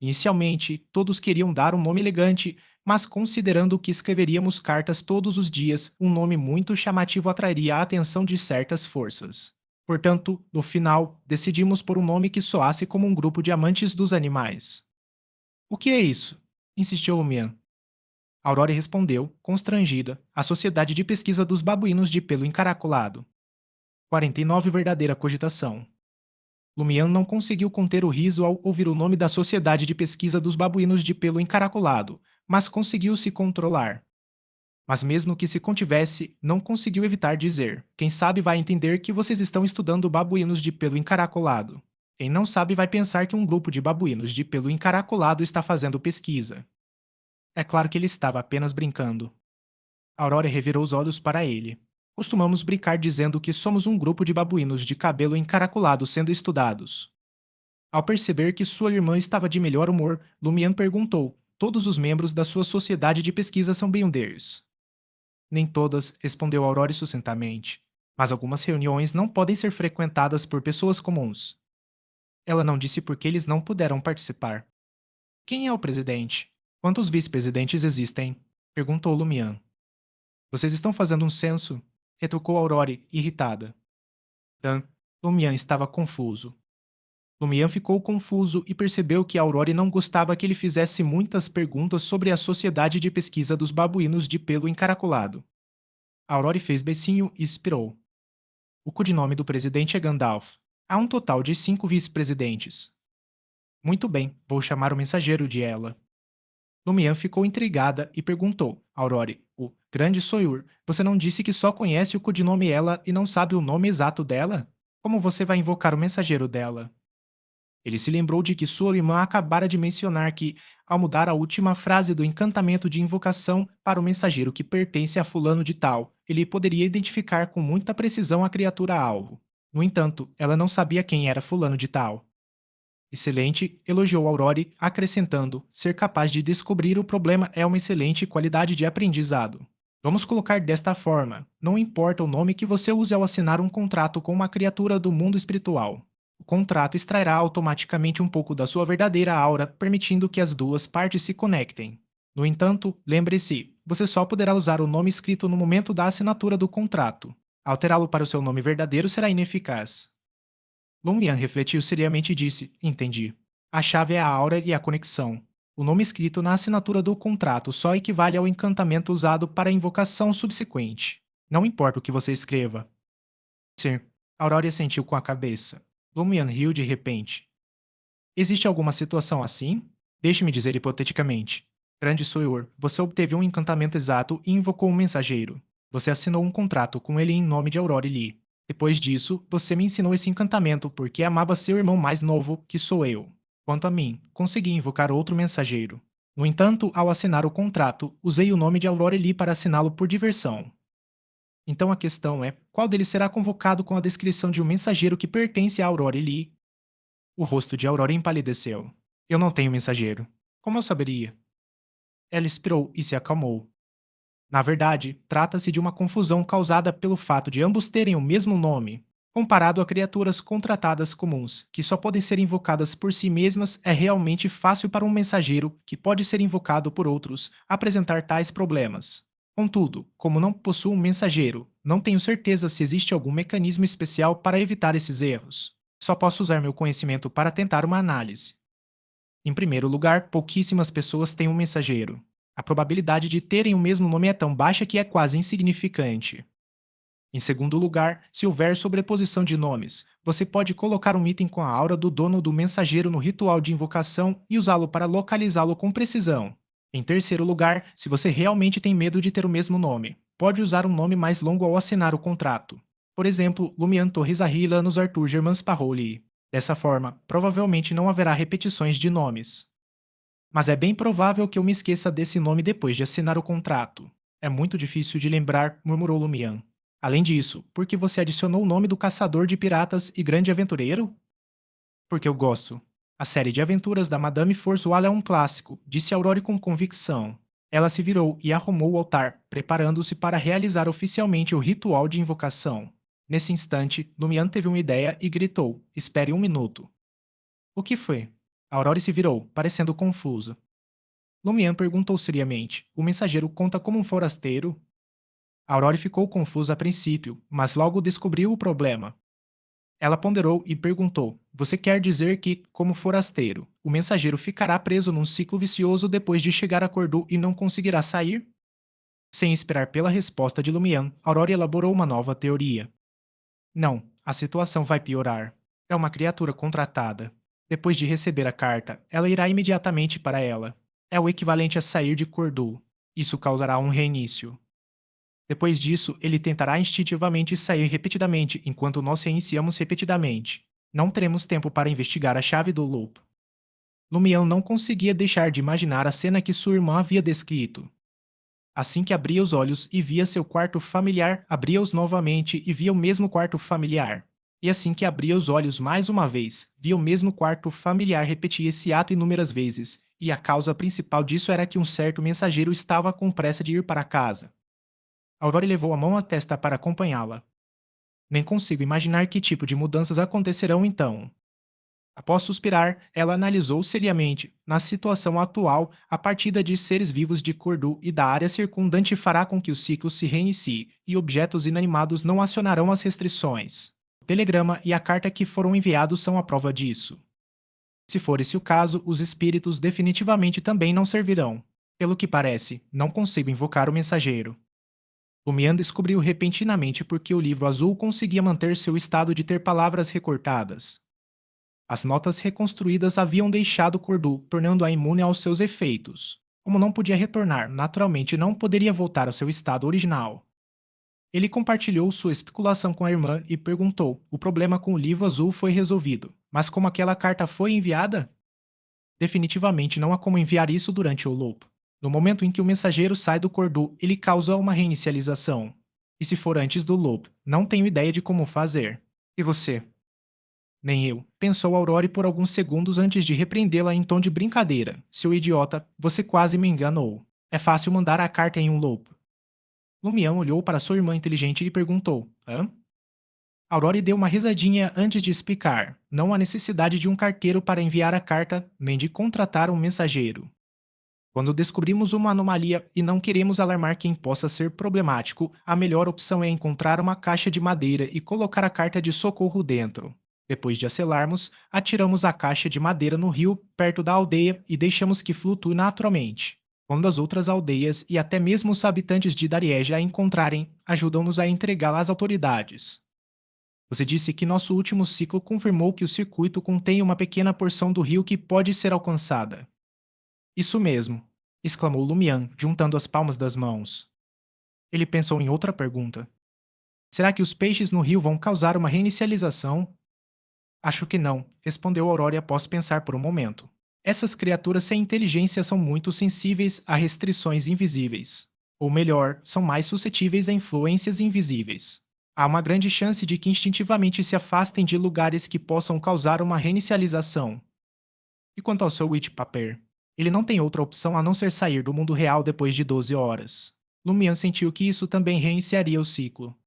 Inicialmente, todos queriam dar um nome elegante, mas considerando que escreveríamos cartas todos os dias, um nome muito chamativo atrairia a atenção de certas forças. Portanto, no final, decidimos por um nome que soasse como um grupo de amantes dos animais. O que é isso? Insistiu Lumian. Aurora respondeu, constrangida, a Sociedade de Pesquisa dos Babuínos de Pelo Encaracolado. 49 Verdadeira cogitação. Lumian não conseguiu conter o riso ao ouvir o nome da Sociedade de Pesquisa dos Babuínos de Pelo Encaracolado, mas conseguiu se controlar. Mas mesmo que se contivesse, não conseguiu evitar dizer: Quem sabe vai entender que vocês estão estudando babuínos de pelo encaracolado. Quem não sabe vai pensar que um grupo de babuínos de pelo encaracolado está fazendo pesquisa. É claro que ele estava apenas brincando. Aurora revirou os olhos para ele. Costumamos brincar dizendo que somos um grupo de babuínos de cabelo encaracolado sendo estudados. Ao perceber que sua irmã estava de melhor humor, Lumian perguntou: Todos os membros da sua sociedade de pesquisa são Beyonders? Nem todas, respondeu Aurora sucintamente. Mas algumas reuniões não podem ser frequentadas por pessoas comuns. Ela não disse por que eles não puderam participar. Quem é o presidente? Quantos vice-presidentes existem? Perguntou Lumian. Vocês estão fazendo um censo? Retrucou Aurora, irritada. Dan. Lumian estava confuso. Lumian ficou confuso e percebeu que Aurore não gostava que ele fizesse muitas perguntas sobre a sociedade de pesquisa dos babuínos de pelo encaracolado. Aurore fez beicinho e expirou. O codinome do presidente é Gandalf. Há um total de 5 vice-presidentes. Muito bem, vou chamar o mensageiro de ela. Lumian ficou intrigada e perguntou: Aurore, o grande Soyur, você não disse que só conhece o codinome ela e não sabe o nome exato dela? Como você vai invocar o mensageiro dela? Ele se lembrou de que sua irmã acabara de mencionar que, ao mudar a última frase do encantamento de invocação para o mensageiro que pertence a fulano de tal, ele poderia identificar com muita precisão a criatura-alvo. No entanto, ela não sabia quem era fulano de tal. Excelente, elogiou Aurore, acrescentando: ser capaz de descobrir o problema é uma excelente qualidade de aprendizado. Vamos colocar desta forma: não importa o nome que você use ao assinar um contrato com uma criatura do mundo espiritual. O contrato extrairá automaticamente um pouco da sua verdadeira aura, permitindo que as duas partes se conectem. No entanto, lembre-se, você só poderá usar o nome escrito no momento da assinatura do contrato. Alterá-lo para o seu nome verdadeiro será ineficaz. Lumian refletiu seriamente e disse: Entendi. A chave é a aura e a conexão. O nome escrito na assinatura do contrato só equivale ao encantamento usado para a invocação subsequente. Não importa o que você escreva. Sim. Aurora assentiu com a cabeça. Lumian riu de repente. Existe alguma situação assim? Deixe-me dizer hipoteticamente. Grande Soyor, você obteve um encantamento exato e invocou um mensageiro. Você assinou um contrato com ele em nome de Aurora Lee. Depois disso, você me ensinou esse encantamento porque amava seu irmão mais novo, que sou eu. Quanto a mim, consegui invocar outro mensageiro. No entanto, ao assinar o contrato, usei o nome de Aurora Lee para assiná-lo por diversão. Então a questão é, qual deles será convocado com a descrição de um mensageiro que pertence a Aurora Lee? O rosto de Aurora empalideceu. Eu não tenho mensageiro. Como eu saberia? Ela expirou e se acalmou. Na verdade, trata-se de uma confusão causada pelo fato de ambos terem o mesmo nome. Comparado a criaturas contratadas comuns, que só podem ser invocadas por si mesmas, é realmente fácil para um mensageiro, que pode ser invocado por outros, apresentar tais problemas. Contudo, como não possuo um mensageiro, não tenho certeza se existe algum mecanismo especial para evitar esses erros. Só posso usar meu conhecimento para tentar uma análise. Em primeiro lugar, pouquíssimas pessoas têm um mensageiro. A probabilidade de terem o mesmo nome é tão baixa que é quase insignificante. Em segundo lugar, se houver sobreposição de nomes, você pode colocar um item com a aura do dono do mensageiro no ritual de invocação e usá-lo para localizá-lo com precisão. Em terceiro lugar, se você realmente tem medo de ter o mesmo nome, pode usar um nome mais longo ao assinar o contrato. Por exemplo, Lumian Torres Ahila nos Arthur Germans Paroli. Dessa forma, provavelmente não haverá repetições de nomes. Mas é bem provável que eu me esqueça desse nome depois de assinar o contrato. É muito difícil de lembrar, murmurou Lumian. Além disso, por que você adicionou o nome do caçador de piratas e grande aventureiro? Porque eu gosto. A série de aventuras da Madame Forzoala é um clássico, disse Aurore com convicção. Ela se virou e arrumou o altar, preparando-se para realizar oficialmente o ritual de invocação. Nesse instante, Lumian teve uma ideia e gritou: Espere um minuto. O que foi? Aurore se virou, parecendo confuso. Lumian perguntou seriamente: O mensageiro conta como um forasteiro? Aurore ficou confusa a princípio, mas logo descobriu o problema. Ela ponderou e perguntou: Você quer dizer que, como forasteiro, o mensageiro ficará preso num ciclo vicioso depois de chegar a Cordu e não conseguirá sair? Sem esperar pela resposta de Lumian, Aurore elaborou uma nova teoria. Não, a situação vai piorar. É uma criatura contratada. Depois de receber a carta, ela irá imediatamente para ela. É o equivalente a sair de Cordu. Isso causará um reinício. Depois disso, ele tentará instintivamente sair repetidamente enquanto nós reiniciamos repetidamente. Não teremos tempo para investigar a chave do loop. Lumião não conseguia deixar de imaginar a cena que sua irmã havia descrito. Assim que abria os olhos e via seu quarto familiar, abria-os novamente e via o mesmo quarto familiar. E assim que abria os olhos mais uma vez, via o mesmo quarto familiar repetir esse ato inúmeras vezes, e a causa principal disso era que um certo mensageiro estava com pressa de ir para casa. Aurora levou a mão à testa para acompanhá-la. Nem consigo imaginar que tipo de mudanças acontecerão então. Após suspirar, ela analisou seriamente, na situação atual, a partida de seres vivos de Cordu e da área circundante fará com que o ciclo se reinicie e objetos inanimados não acionarão as restrições. O telegrama e a carta que foram enviados são a prova disso. Se for esse o caso, os espíritos definitivamente também não servirão. Pelo que parece, não consigo invocar o mensageiro. Lumian descobriu repentinamente porque o livro azul conseguia manter seu estado de ter palavras recortadas. As notas reconstruídas haviam deixado Cordu, tornando-a imune aos seus efeitos. Como não podia retornar, naturalmente não poderia voltar ao seu estado original. Ele compartilhou sua especulação com a irmã e perguntou: o problema com o livro azul foi resolvido, mas como aquela carta foi enviada? Definitivamente não há como enviar isso durante o loop. No momento em que o mensageiro sai do Cordu, ele causa uma reinicialização. E se for antes do loop, não tenho ideia de como fazer. E você? Nem eu. Pensou Aurore por alguns segundos antes de repreendê-la em tom de brincadeira. Seu idiota, você quase me enganou. É fácil mandar a carta em um loop. Lumião olhou para sua irmã inteligente e perguntou: hã? Aurore deu uma risadinha antes de explicar. Não há necessidade de um carteiro para enviar a carta, nem de contratar um mensageiro. Quando descobrimos uma anomalia e não queremos alarmar quem possa ser problemático, a melhor opção é encontrar uma caixa de madeira e colocar a carta de socorro dentro. Depois de a selarmos, atiramos a caixa de madeira no rio perto da aldeia e deixamos que flutue naturalmente. Quando as outras aldeias e até mesmo os habitantes de Darieja a encontrarem, ajudam-nos a entregá-la às autoridades. Você disse que nosso último ciclo confirmou que o circuito contém uma pequena porção do rio que pode ser alcançada. Isso mesmo, exclamou Lumian, juntando as palmas das mãos. Ele pensou em outra pergunta. Será que os peixes no rio vão causar uma reinicialização? Acho que não, respondeu Aurora após pensar por um momento. Essas criaturas sem inteligência são muito sensíveis a restrições invisíveis. Ou melhor, são mais suscetíveis a influências invisíveis. Há uma grande chance de que instintivamente se afastem de lugares que possam causar uma reinicialização. E quanto ao seu Witch Paper? Ele não tem outra opção a não ser sair do mundo real depois de 12 horas. Lumian sentiu que isso também reiniciaria o ciclo.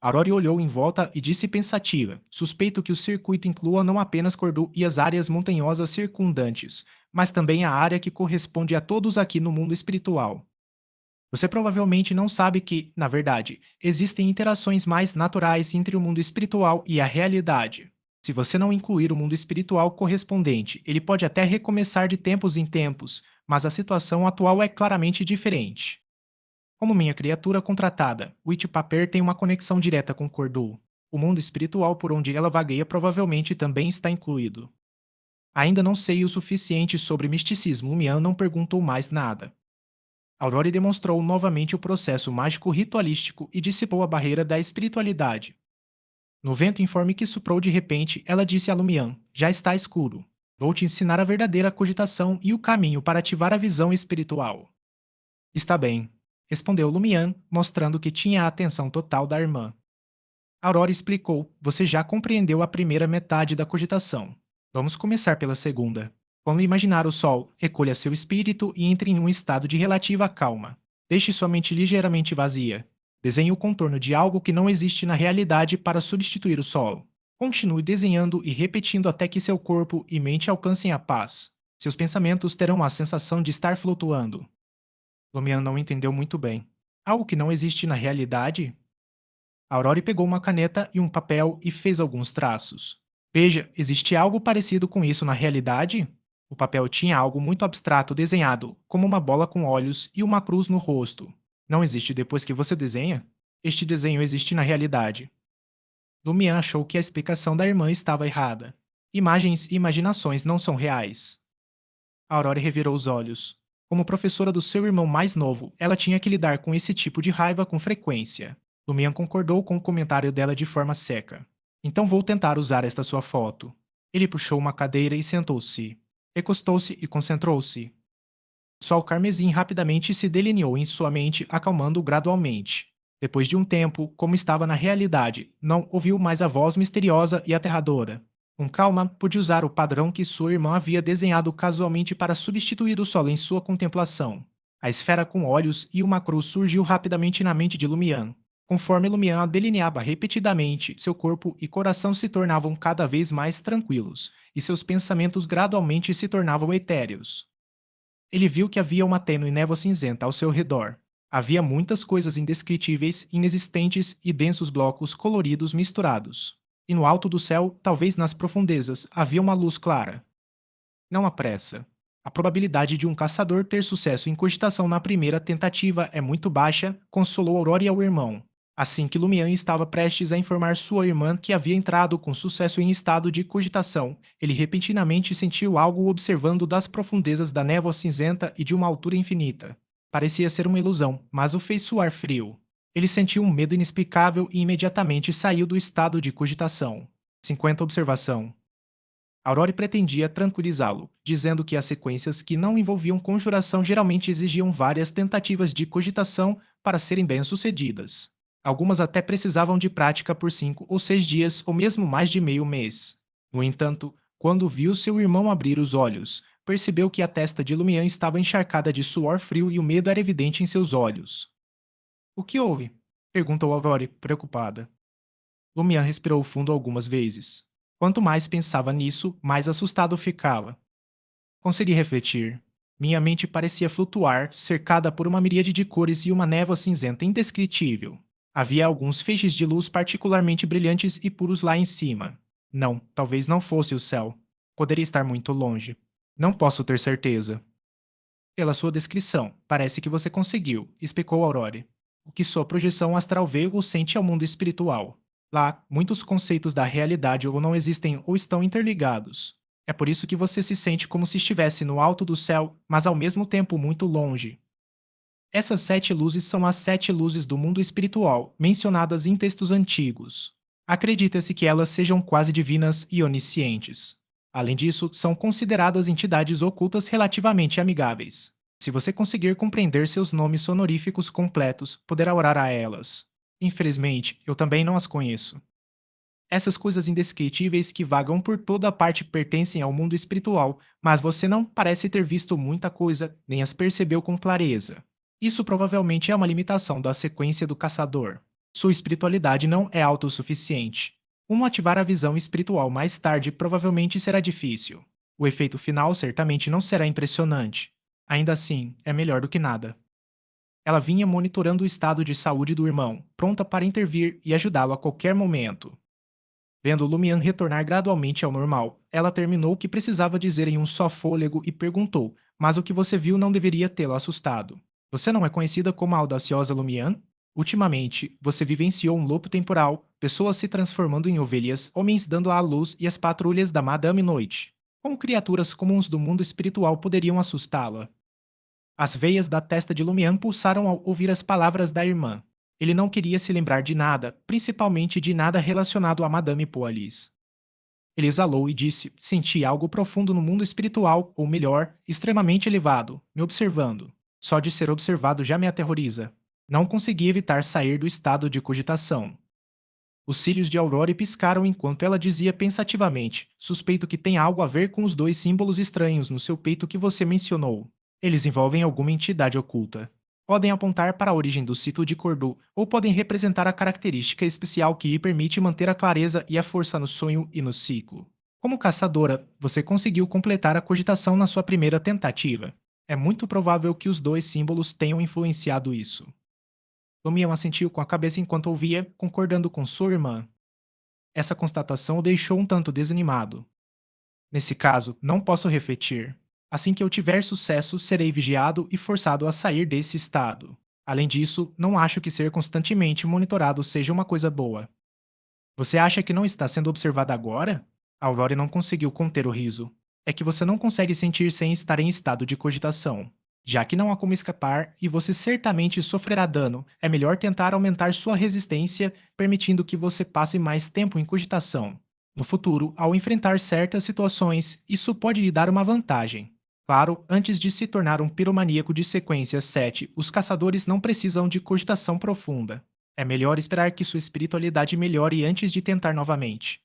Aurori olhou em volta e disse pensativa: suspeito que o circuito inclua não apenas Cordu e as áreas montanhosas circundantes, mas também a área que corresponde a todos aqui no mundo espiritual. Você provavelmente não sabe que, na verdade, existem interações mais naturais entre o mundo espiritual e a realidade. Se você não incluir o mundo espiritual correspondente, ele pode até recomeçar de tempos em tempos, mas a situação atual é claramente diferente. Como minha criatura contratada, Witch-Paper tem uma conexão direta com Cordu. O mundo espiritual por onde ela vagueia provavelmente também está incluído. Ainda não sei o suficiente sobre misticismo, Mian não perguntou mais nada. Aurore demonstrou novamente o processo mágico ritualístico e dissipou a barreira da espiritualidade. No vento informe que soprou de repente, ela disse a Lumian: já está escuro. Vou te ensinar a verdadeira cogitação e o caminho para ativar a visão espiritual. Está bem, respondeu Lumian, mostrando que tinha a atenção total da irmã. Aurora explicou: você já compreendeu a primeira metade da cogitação. Vamos começar pela segunda. Quando imaginar o sol, recolha seu espírito e entre em um estado de relativa calma. Deixe sua mente ligeiramente vazia. Desenhe o contorno de algo que não existe na realidade para substituir o sol. Continue desenhando e repetindo até que seu corpo e mente alcancem a paz. Seus pensamentos terão a sensação de estar flutuando. Lumian não entendeu muito bem. Algo que não existe na realidade? Aurore pegou uma caneta e um papel e fez alguns traços. Veja, existe algo parecido com isso na realidade? O papel tinha algo muito abstrato desenhado, como uma bola com olhos e uma cruz no rosto. Não existe depois que você desenha? Este desenho existe na realidade. Lumian achou que a explicação da irmã estava errada. Imagens e imaginações não são reais. Aurore revirou os olhos. Como professora do seu irmão mais novo, ela tinha que lidar com esse tipo de raiva com frequência. Lumian concordou com o comentário dela de forma seca. Então vou tentar usar esta sua foto. Ele puxou uma cadeira e sentou-se. Recostou-se e concentrou-se. O sol carmesim rapidamente se delineou em sua mente, acalmando-o gradualmente. Depois de um tempo, como estava na realidade, não ouviu mais a voz misteriosa e aterradora. Com calma, pôde usar o padrão que sua irmã havia desenhado casualmente para substituir o sol em sua contemplação. A esfera com olhos e uma cruz surgiu rapidamente na mente de Lumian. Conforme Lumian a delineava repetidamente, seu corpo e coração se tornavam cada vez mais tranquilos, e seus pensamentos gradualmente se tornavam etéreos. Ele viu que havia uma tênue névoa cinzenta ao seu redor. Havia muitas coisas indescritíveis, inexistentes e densos blocos coloridos misturados. E no alto do céu, talvez nas profundezas, havia uma luz clara. Não há pressa. A probabilidade de um caçador ter sucesso em cogitação na primeira tentativa é muito baixa, consolou Aurora ao irmão. Assim que Lumian estava prestes a informar sua irmã que havia entrado com sucesso em estado de cogitação, ele repentinamente sentiu algo observando das profundezas da névoa cinzenta e de uma altura infinita. Parecia ser uma ilusão, mas o fez suar frio. Ele sentiu um medo inexplicável e imediatamente saiu do estado de cogitação. 50 observação. Aurore pretendia tranquilizá-lo, dizendo que as sequências que não envolviam conjuração geralmente exigiam várias tentativas de cogitação para serem bem-sucedidas. Algumas até precisavam de prática por 5 ou 6 dias ou mesmo mais de meio mês. No entanto, quando viu seu irmão abrir os olhos, percebeu que a testa de Lumian estava encharcada de suor frio e o medo era evidente em seus olhos. O que houve? Perguntou Aurore, preocupada. Lumian respirou fundo algumas vezes. Quanto mais pensava nisso, mais assustado ficava. Consegui refletir. Minha mente parecia flutuar, cercada por uma miríade de cores e uma névoa cinzenta indescritível. Havia alguns feixes de luz particularmente brilhantes e puros lá em cima. Não, talvez não fosse o céu. Poderia estar muito longe. Não posso ter certeza. Pela sua descrição, parece que você conseguiu, explicou Aurore. O que sua projeção astral vê ou sente ao mundo espiritual. Lá, muitos conceitos da realidade ou não existem ou estão interligados. É por isso que você se sente como se estivesse no alto do céu, mas ao mesmo tempo muito longe. Essas 7 luzes são as 7 luzes do mundo espiritual, mencionadas em textos antigos. Acredita-se que elas sejam quase divinas e oniscientes. Além disso, são consideradas entidades ocultas relativamente amigáveis. Se você conseguir compreender seus nomes sonoríficos completos, poderá orar a elas. Infelizmente, eu também não as conheço. Essas coisas indescritíveis que vagam por toda a parte pertencem ao mundo espiritual, mas você não parece ter visto muita coisa, nem as percebeu com clareza. Isso provavelmente é uma limitação da sequência do caçador. Sua espiritualidade não é autossuficiente. Como ativar a visão espiritual mais tarde provavelmente será difícil. O efeito final certamente não será impressionante. Ainda assim, é melhor do que nada. Ela vinha monitorando o estado de saúde do irmão, pronta para intervir e ajudá-lo a qualquer momento. Vendo Lumian retornar gradualmente ao normal, ela terminou o que precisava dizer em um só fôlego e perguntou: Mas o que você viu não deveria tê-lo assustado. Você não é conhecida como a audaciosa Lumian? Ultimamente, você vivenciou um loop temporal, pessoas se transformando em ovelhas, homens dando à luz e as patrulhas da Madame Noite. Como criaturas comuns do mundo espiritual poderiam assustá-la? As veias da testa de Lumian pulsaram ao ouvir as palavras da irmã. Ele não queria se lembrar de nada, principalmente de nada relacionado a Madame Poalis. Ele exalou e disse: Senti algo profundo no mundo espiritual, ou melhor, extremamente elevado, me observando. Só de ser observado já me aterroriza. Não consegui evitar sair do estado de cogitação. Os cílios de Aurore piscaram enquanto ela dizia pensativamente: Suspeito que tem algo a ver com os 2 símbolos estranhos no seu peito que você mencionou. Eles envolvem alguma entidade oculta. Podem apontar para a origem do ciclo de Cordu, ou podem representar a característica especial que lhe permite manter a clareza e a força no sonho e no ciclo. Como caçadora, você conseguiu completar a cogitação na sua primeira tentativa. É muito provável que os 2 símbolos tenham influenciado isso. Lumião assentiu com a cabeça enquanto ouvia, concordando com sua irmã. Essa constatação o deixou um tanto desanimado. Nesse caso, não posso refletir. Assim que eu tiver sucesso, serei vigiado e forçado a sair desse estado. Além disso, não acho que ser constantemente monitorado seja uma coisa boa. Você acha que não está sendo observada agora? Aurora não conseguiu conter o riso. É que você não consegue sentir sem estar em estado de cogitação. Já que não há como escapar e você certamente sofrerá dano, é melhor tentar aumentar sua resistência, permitindo que você passe mais tempo em cogitação. No futuro, ao enfrentar certas situações, isso pode lhe dar uma vantagem. Claro, antes de se tornar um piromaníaco de sequência 7, os caçadores não precisam de cogitação profunda. É melhor esperar que sua espiritualidade melhore antes de tentar novamente.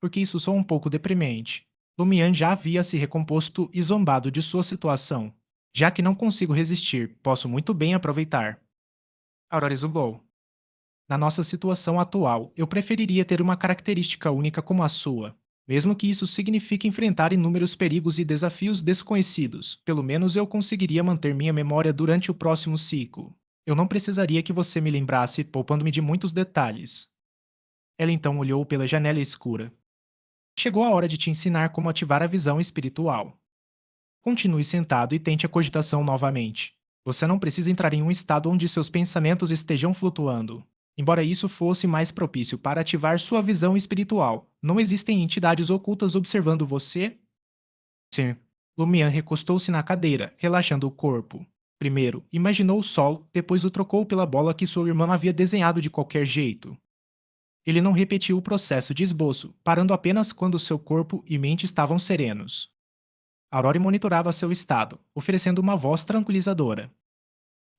Porque isso soa um pouco deprimente. Lumian já havia se recomposto e zombado de sua situação. Já que não consigo resistir, posso muito bem aproveitar. Aurora zumbou. Na nossa situação atual, eu preferiria ter uma característica única como a sua. Mesmo que isso signifique enfrentar inúmeros perigos e desafios desconhecidos, pelo menos eu conseguiria manter minha memória durante o próximo ciclo. Eu não precisaria que você me lembrasse, poupando-me de muitos detalhes. Ela então olhou pela janela escura. Chegou a hora de te ensinar como ativar a visão espiritual. Continue sentado e tente a cogitação novamente. Você não precisa entrar em um estado onde seus pensamentos estejam flutuando. Embora isso fosse mais propício para ativar sua visão espiritual, não existem entidades ocultas observando você? Sim. Lumian recostou-se na cadeira, relaxando o corpo. Primeiro, imaginou o sol, depois o trocou pela bola que sua irmã havia desenhado de qualquer jeito. Ele não repetiu o processo de esboço, parando apenas quando seu corpo e mente estavam serenos. Aurora monitorava seu estado, oferecendo uma voz tranquilizadora.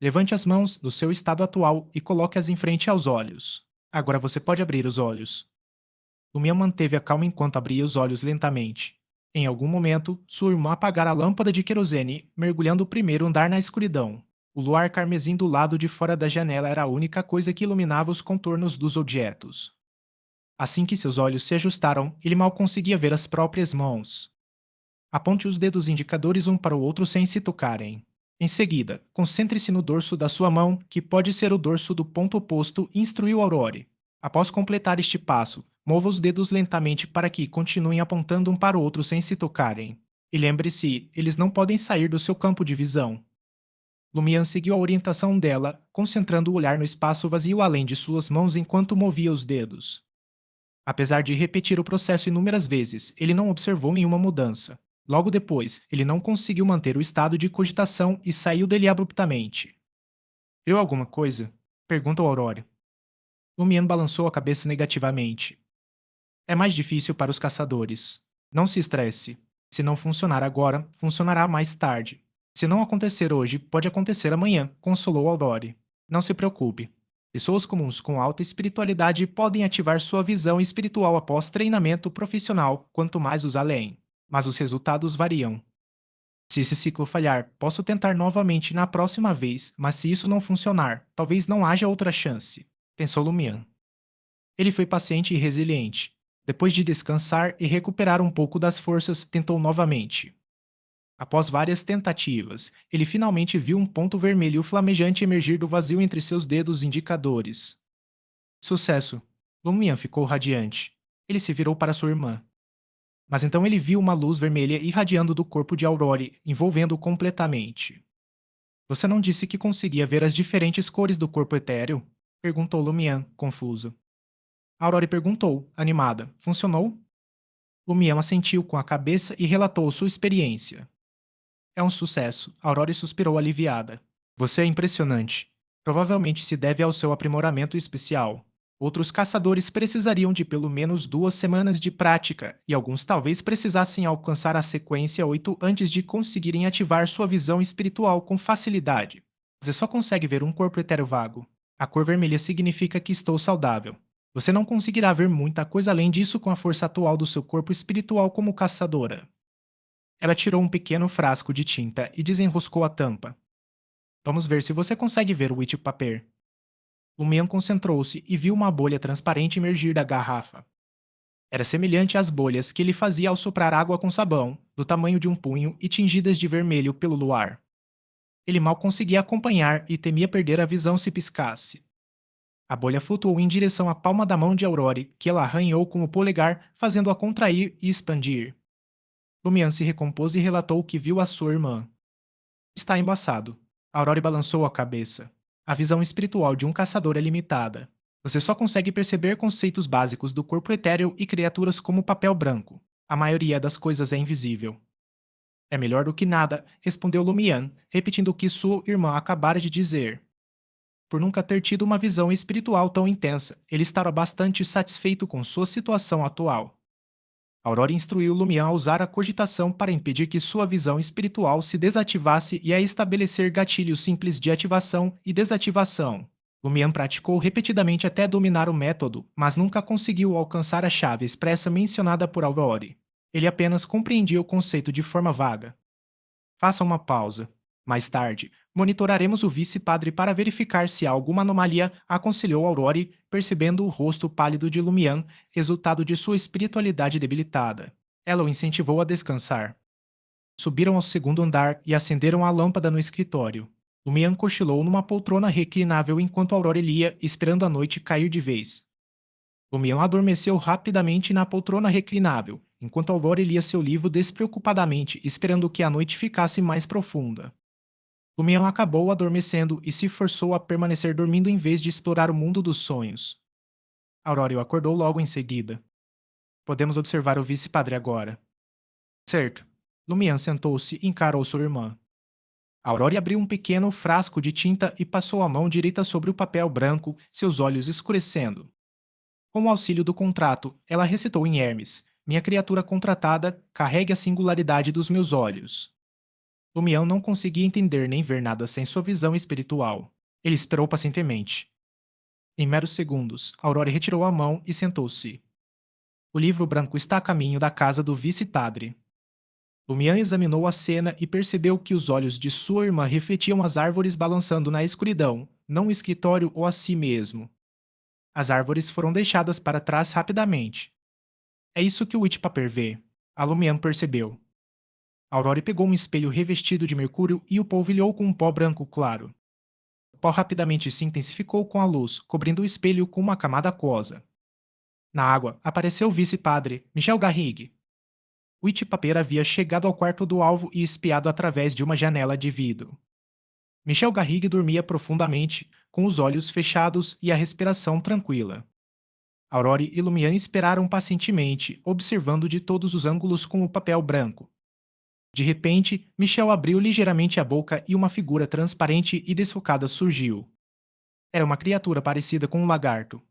Levante as mãos do seu estado atual e coloque-as em frente aos olhos. Agora você pode abrir os olhos. Lumian manteve a calma enquanto abria os olhos lentamente. Em algum momento, sua irmã apagara a lâmpada de querosene, mergulhando o primeiro andar na escuridão. O luar carmesim do lado de fora da janela era a única coisa que iluminava os contornos dos objetos. Assim que seus olhos se ajustaram, ele mal conseguia ver as próprias mãos. Aponte os dedos indicadores um para o outro sem se tocarem. Em seguida, concentre-se no dorso da sua mão, que pode ser o dorso do ponto oposto, e instruiu Aurore. Após completar este passo, mova os dedos lentamente para que continuem apontando um para o outro sem se tocarem. E lembre-se, eles não podem sair do seu campo de visão. Lumian seguiu a orientação dela, concentrando o olhar no espaço vazio além de suas mãos enquanto movia os dedos. Apesar de repetir o processo inúmeras vezes, ele não observou nenhuma mudança. Logo depois, ele não conseguiu manter o estado de cogitação e saiu dele abruptamente. Viu alguma coisa? Perguntou Aurora. Lumian balançou a cabeça negativamente. É mais difícil para os caçadores. Não se estresse. Se não funcionar agora, funcionará mais tarde. Se não acontecer hoje, pode acontecer amanhã, consolou Aurora. Não se preocupe. Pessoas comuns com alta espiritualidade podem ativar sua visão espiritual após treinamento profissional, quanto mais os além. Mas os resultados variam. Se esse ciclo falhar, posso tentar novamente na próxima vez, mas se isso não funcionar, talvez não haja outra chance, pensou Lumian. Ele foi paciente e resiliente. Depois de descansar e recuperar um pouco das forças, tentou novamente. Após várias tentativas, ele finalmente viu um ponto vermelho flamejante emergir do vazio entre seus dedos indicadores. Sucesso! Lumian ficou radiante. Ele se virou para sua irmã. Mas então ele viu uma luz vermelha irradiando do corpo de Aurore, envolvendo-o completamente. Você não disse que conseguia ver as diferentes cores do corpo etéreo? Perguntou Lumian, confuso. Aurore perguntou, animada. Funcionou? Lumian assentiu com a cabeça e relatou sua experiência. É um sucesso, Aurore suspirou aliviada. Você é impressionante. Provavelmente se deve ao seu aprimoramento especial. Outros caçadores precisariam de pelo menos 2 semanas de prática, e alguns talvez precisassem alcançar a sequência 8 antes de conseguirem ativar sua visão espiritual com facilidade. Você só consegue ver um corpo etéreo vago. A cor vermelha significa que estou saudável. Você não conseguirá ver muita coisa além disso com a força atual do seu corpo espiritual como caçadora. Ela tirou um pequeno frasco de tinta e desenroscou a tampa. Vamos ver se você consegue ver o Witch Paper. Lumian concentrou-se e viu uma bolha transparente emergir da garrafa. Era semelhante às bolhas que ele fazia ao soprar água com sabão, do tamanho de um punho e tingidas de vermelho pelo luar. Ele mal conseguia acompanhar e temia perder a visão se piscasse. A bolha flutuou em direção à palma da mão de Aurore, que ela arranhou com o polegar, fazendo-a contrair e expandir. Lumian se recompôs e relatou o que viu à sua irmã. Está embaçado. Aurore balançou a cabeça. A visão espiritual de um caçador é limitada. Você só consegue perceber conceitos básicos do corpo etéreo e criaturas como papel branco. A maioria das coisas é invisível. É melhor do que nada, respondeu Lumian, repetindo o que sua irmã acabara de dizer. Por nunca ter tido uma visão espiritual tão intensa, ele estava bastante satisfeito com sua situação atual. Aurora instruiu Lumian a usar a cogitação para impedir que sua visão espiritual se desativasse e a estabelecer gatilhos simples de ativação e desativação. Lumian praticou repetidamente até dominar o método, mas nunca conseguiu alcançar a chave expressa mencionada por Aurore. Ele apenas compreendia o conceito de forma vaga. Faça uma pausa. Mais tarde, monitoraremos o vice-padre para verificar se há alguma anomalia, aconselhou Aurore, percebendo o rosto pálido de Lumian, resultado de sua espiritualidade debilitada. Ela o incentivou a descansar. Subiram ao segundo andar e acenderam a lâmpada no escritório. Lumian cochilou numa poltrona reclinável enquanto Aurore lia, esperando a noite cair de vez. Lumian adormeceu rapidamente na poltrona reclinável, enquanto Aurora lia seu livro despreocupadamente, esperando que a noite ficasse mais profunda. Lumião acabou adormecendo e se forçou a permanecer dormindo em vez de explorar o mundo dos sonhos. Aurora o acordou logo em seguida. Podemos observar o vice-padre agora. Certo. Lumian sentou-se e encarou sua irmã. Aurora abriu um pequeno frasco de tinta e passou a mão direita sobre o papel branco, seus olhos escurecendo. Com o auxílio do contrato, ela recitou em Hermes: Minha criatura contratada, carregue a singularidade dos meus olhos. Lumião não conseguia entender nem ver nada sem sua visão espiritual. Ele esperou pacientemente. Em meros segundos, Aurora retirou a mão e sentou-se. O livro branco está a caminho da casa do vice-padre. Lumian examinou a cena e percebeu que os olhos de sua irmã refletiam as árvores balançando na escuridão, não o escritório ou a si mesmo. As árvores foram deixadas para trás rapidamente. É isso que o Witchpaper vê. A Lumian percebeu. Aurora pegou um espelho revestido de mercúrio e o polvilhou com um pó branco claro. O pó rapidamente se intensificou com a luz, cobrindo o espelho com uma camada aquosa. Na água, apareceu o vice-padre, Michel Garrigue. O Witchpaper havia chegado ao quarto do alvo e espiado através de uma janela de vidro. Michel Garrigue dormia profundamente, com os olhos fechados e a respiração tranquila. Aurore e Lumiane esperaram pacientemente, observando de todos os ângulos com o papel branco. De repente, Michel abriu ligeiramente a boca e uma figura transparente e desfocada surgiu. Era uma criatura parecida com um lagarto,